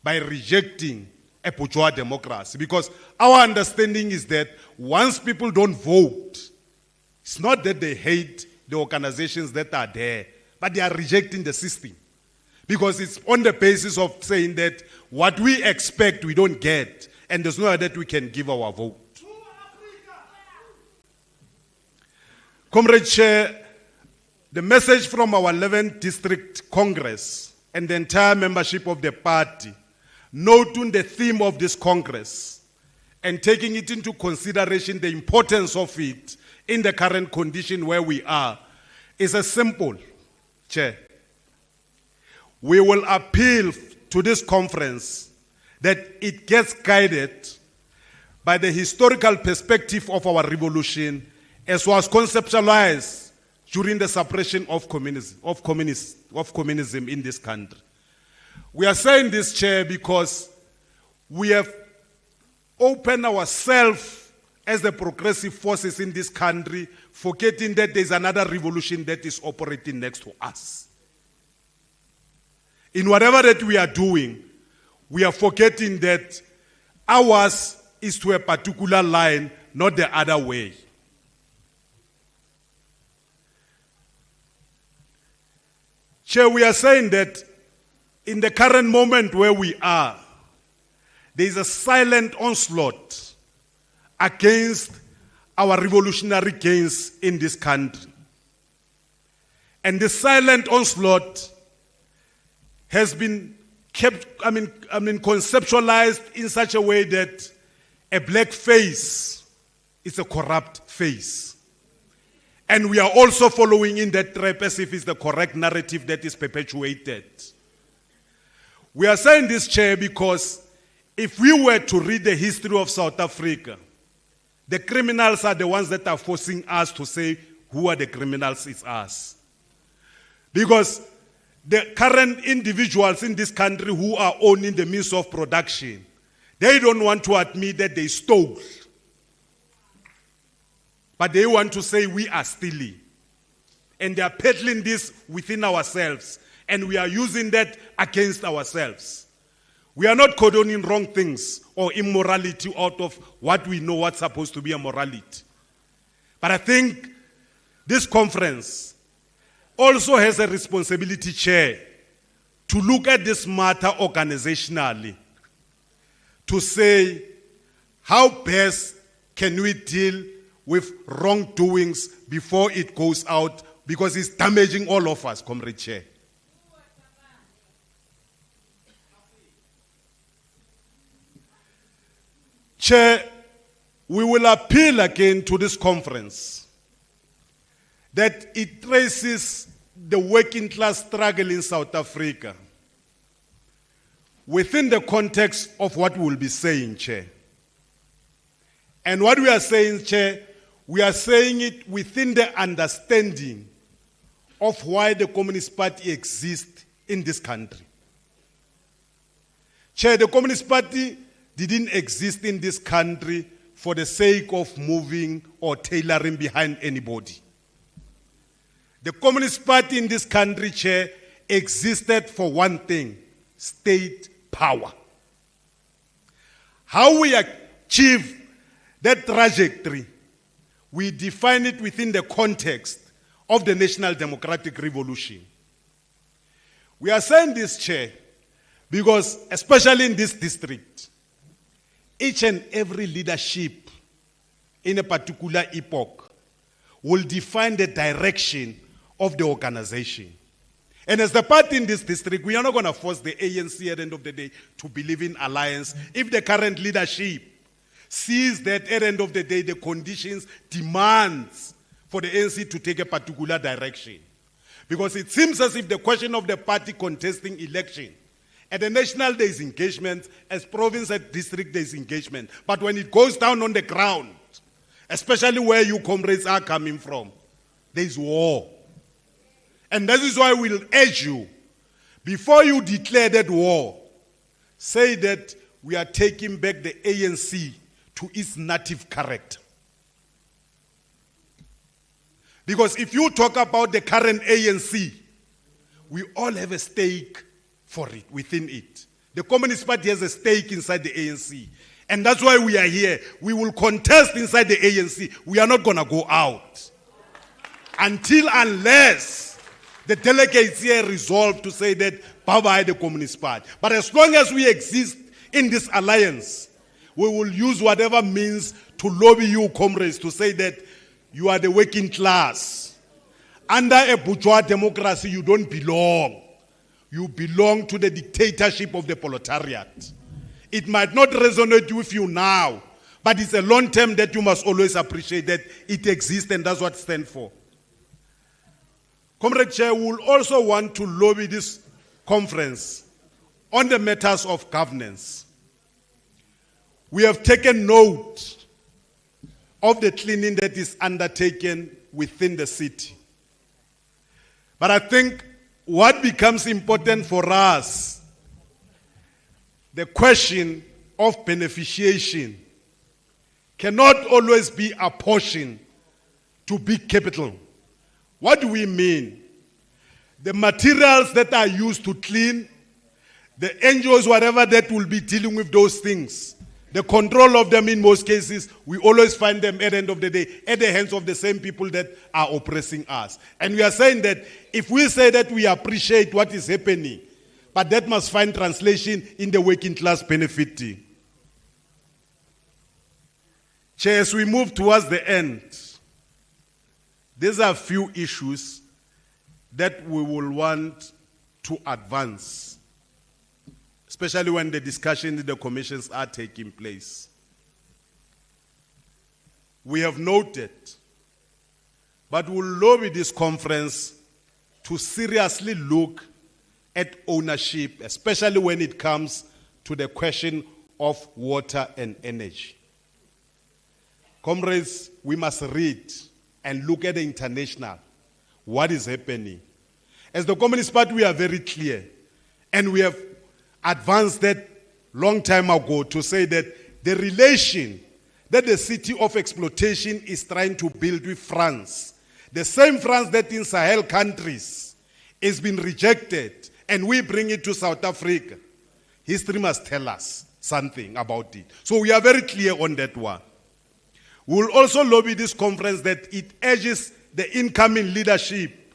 by rejecting a bourgeois democracy. Because our understanding is that once people don't vote, it's not that they hate the organizations that are there, but they are rejecting the system. Because it's on the basis of saying that what we expect we don't get, and there's no way that we can give our vote. Comrade Chair, the message from our 11th District Congress and the entire membership of the party, noting the theme of this Congress and taking it into consideration the importance of it in the current condition where we are, is a simple, Chair. We will appeal to this conference that it gets guided by the historical perspective of our revolution as was conceptualized during the suppression of communism in this country. We are saying this, Chair, because we have opened ourselves as the progressive forces in this country, forgetting that there's another revolution that is operating next to us. In whatever that we are doing, we are forgetting that ours is to a particular line, not the other way. Chair, we are saying that in the current moment where we are, there is a silent onslaught against our revolutionary gains in this country. And the silent onslaught has been conceptualized in such a way that a black face is a corrupt face. And we are also following in that trap as if it's the correct narrative that is perpetuated. We are saying this, Chair, because if we were to read the history of South Africa, the criminals are the ones that are forcing us to say who are the criminals, it's us. Because the current individuals in this country who are owning the means of production, they don't want to admit that they stole. But they want to say we are stealing. And they are peddling this within ourselves. And we are using that against ourselves. We are not condoning wrong things or immorality out of what we know what's supposed to be a morality. But I think this conference also has a responsibility, Chair, to look at this matter organizationally, to say how best can we deal with wrongdoings before it goes out, because it's damaging all of us, Comrade Chair. Chair, we will appeal again to this conference that it traces the working class struggle in South Africa within the context of what we will be saying, Chair. And what we are saying, Chair, we are saying it within the understanding of why the Communist Party exists in this country. Chair, the Communist Party didn't exist in this country for the sake of moving or tailoring behind anybody. The Communist Party in this country, Chair, existed for one thing: state power. How we achieve that trajectory, we define it within the context of the National Democratic Revolution. We are saying this, Chair, because especially in this district, each and every leadership in a particular epoch will define the direction of the organization. And as the party in this district, we are not going to force the ANC at the end of the day to believe in alliance if the current leadership sees that at the end of the day the conditions demands for the ANC to take a particular direction. Because it seems as if the question of the party contesting election, at the national there is engagement, as province and district there is engagement. But when it goes down on the ground, especially where you comrades are coming from, there is war. And that is why we'll urge you, before you declare that war, say that we are taking back the ANC to its native character. Because if you talk about the current ANC, we all have a stake for it, within it. The Communist Party has a stake inside the ANC. And that's why we are here. We will contest inside the ANC. We are not going to go out. Unless the delegates here resolve to say that bye-bye the Communist Party. But as long as we exist in this alliance, we will use whatever means to lobby you, comrades, to say that you are the working class. Under a bourgeois democracy, you don't belong. You belong to the dictatorship of the proletariat. It might not resonate with you now, but it's a long term that you must always appreciate that it exists, and that's what it stands for. Comrade Chair, we will also want to lobby this conference on the matters of governance. We have taken note of the cleaning that is undertaken within the city. But I think what becomes important for us, the question of beneficiation cannot always be apportioned to big capital. What do we mean? The materials that are used to clean, the NGOs, whatever that will be dealing with those things, the control of them in most cases, we always find them at the end of the day at the hands of the same people that are oppressing us. And we are saying that if we say that we appreciate what is happening, but that must find translation in the working class benefiting. Chair, as we move towards the end, these are a few issues that we will want to advance, especially when the discussions in the commissions are taking place. We have noted, but we'll lobby this conference to seriously look at ownership, especially when it comes to the question of water and energy. Comrades, we must read and look at the international, what is happening. As the Communist Party, we are very clear, and we have advanced that long time ago to say that the relation that the city of exploitation is trying to build with France, the same France that in Sahel countries has been rejected, and we bring it to South Africa, history must tell us something about it. So we are very clear on that one. We will also lobby this conference that it urges the incoming leadership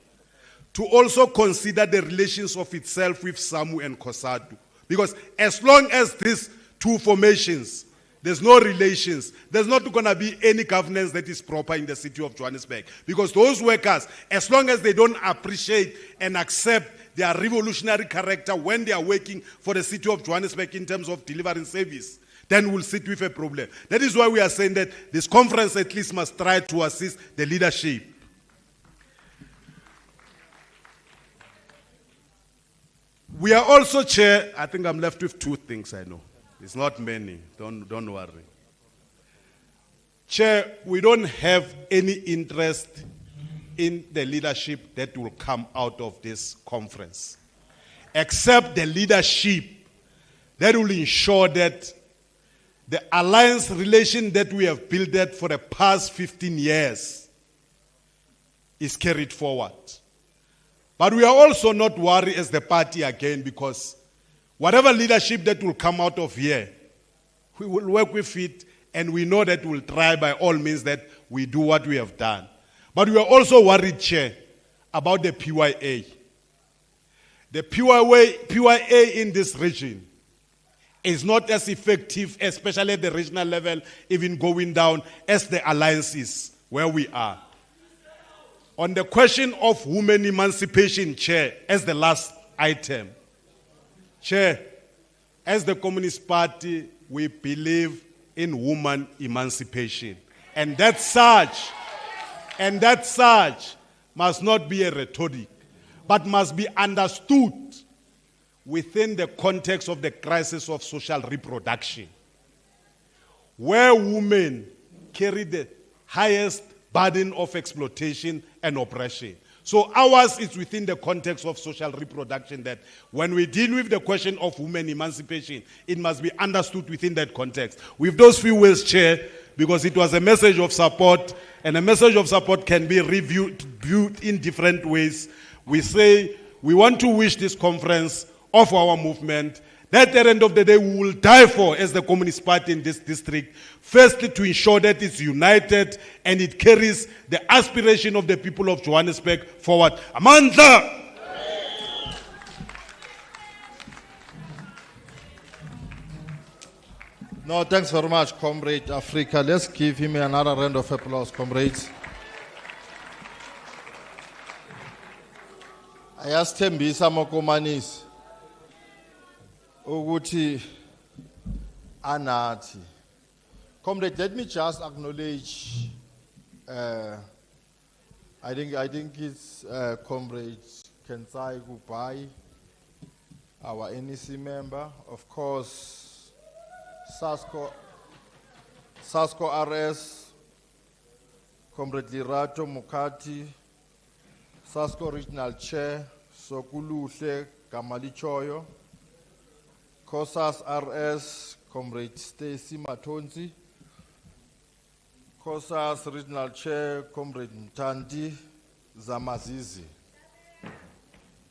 to also consider the relations of itself with SAMU and COSATU. Because as long as these two formations, there's no relations, there's not going to be any governance that is proper in the city of Johannesburg. Because those workers, as long as they don't appreciate and accept their revolutionary character when they are working for the city of Johannesburg in terms of delivering service, then we'll sit with a problem. That is why we are saying that this conference at least must try to assist the leadership. We are also, Chair, I think I'm left with two things, I know. It's not many, don't worry. Chair, we don't have any interest in the leadership that will come out of this conference, except the leadership that will ensure that the alliance relation that we have built for the past 15 years is carried forward. But we are also not worried as the party again, because whatever leadership that will come out of here, we will work with it, and we know that we'll try by all means that we do what we have done. But we are also worried, Chair, about the PYA. The PYA in this region is not as effective, especially at the regional level, even going down, as the alliances where we are. On the question of women emancipation, Chair, as the last item. Chair, as the Communist Party, we believe in woman emancipation. And that such, And that such must not be a rhetoric, but must be understood within the context of the crisis of social reproduction, where women carry the highest burden of exploitation and oppression. So ours is within the context of social reproduction, that when we deal with the question of women emancipation, it must be understood within that context. With those few words, Chair, because it was a message of support, and a message of support can be viewed in different ways. We say we want to wish this conference of our movement that at the end of the day we will die for as the Communist Party in this district. Firstly, to ensure that it's united and it carries the aspiration of the people of Johannesburg forward. Amandla! No, thanks very much, Comrade Africa. Let's give him another round of applause, comrades. Ayasithembisa mokomanisi ukuthi anathi. Comrade, let me just acknowledge I think it's Comrade Kensai Gubai, our NEC member, of course, SASCO RS, Comrade Lirato Mukati, SASCO Regional Chair, Sokuluhle Kamalichoyo, COSAS RS, Comrade Stacy Matonzi, COSAS Regional Chair, Comrade Mtandi Zamazizi.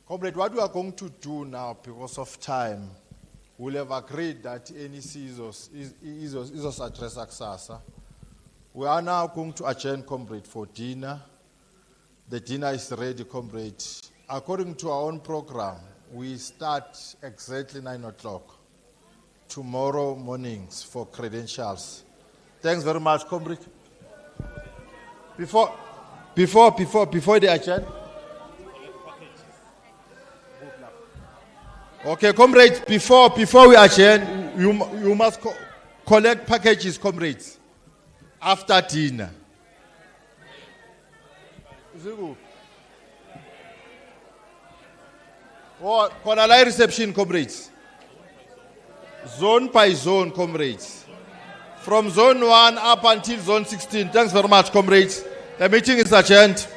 Comrade, what we are going to do now, because of time, we'll have agreed that NEC is address Aksasa. We are now going to adjourn, Comrade, for dinner. The dinner is ready, Comrade. According to our own program, we start exactly 9 o'clock tomorrow mornings for credentials. Thanks very much, Comrade. Before the adjourn. Okay, comrades, before we adjourn, you must collect packages, comrades, after dinner. Or Konalai reception, comrades. Zone by zone, comrades. From zone 1 up until zone 16. Thanks very much, comrades. The meeting is adjourned.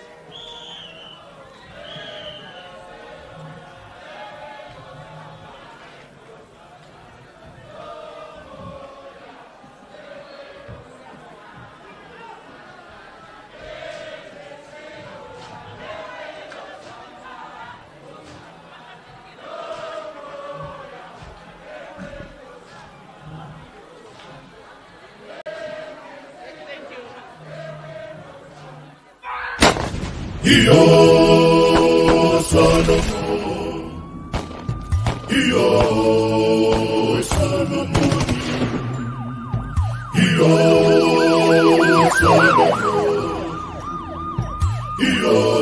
Yo, Solomon. Yo, Solomon. Yo, Solomon. Yo.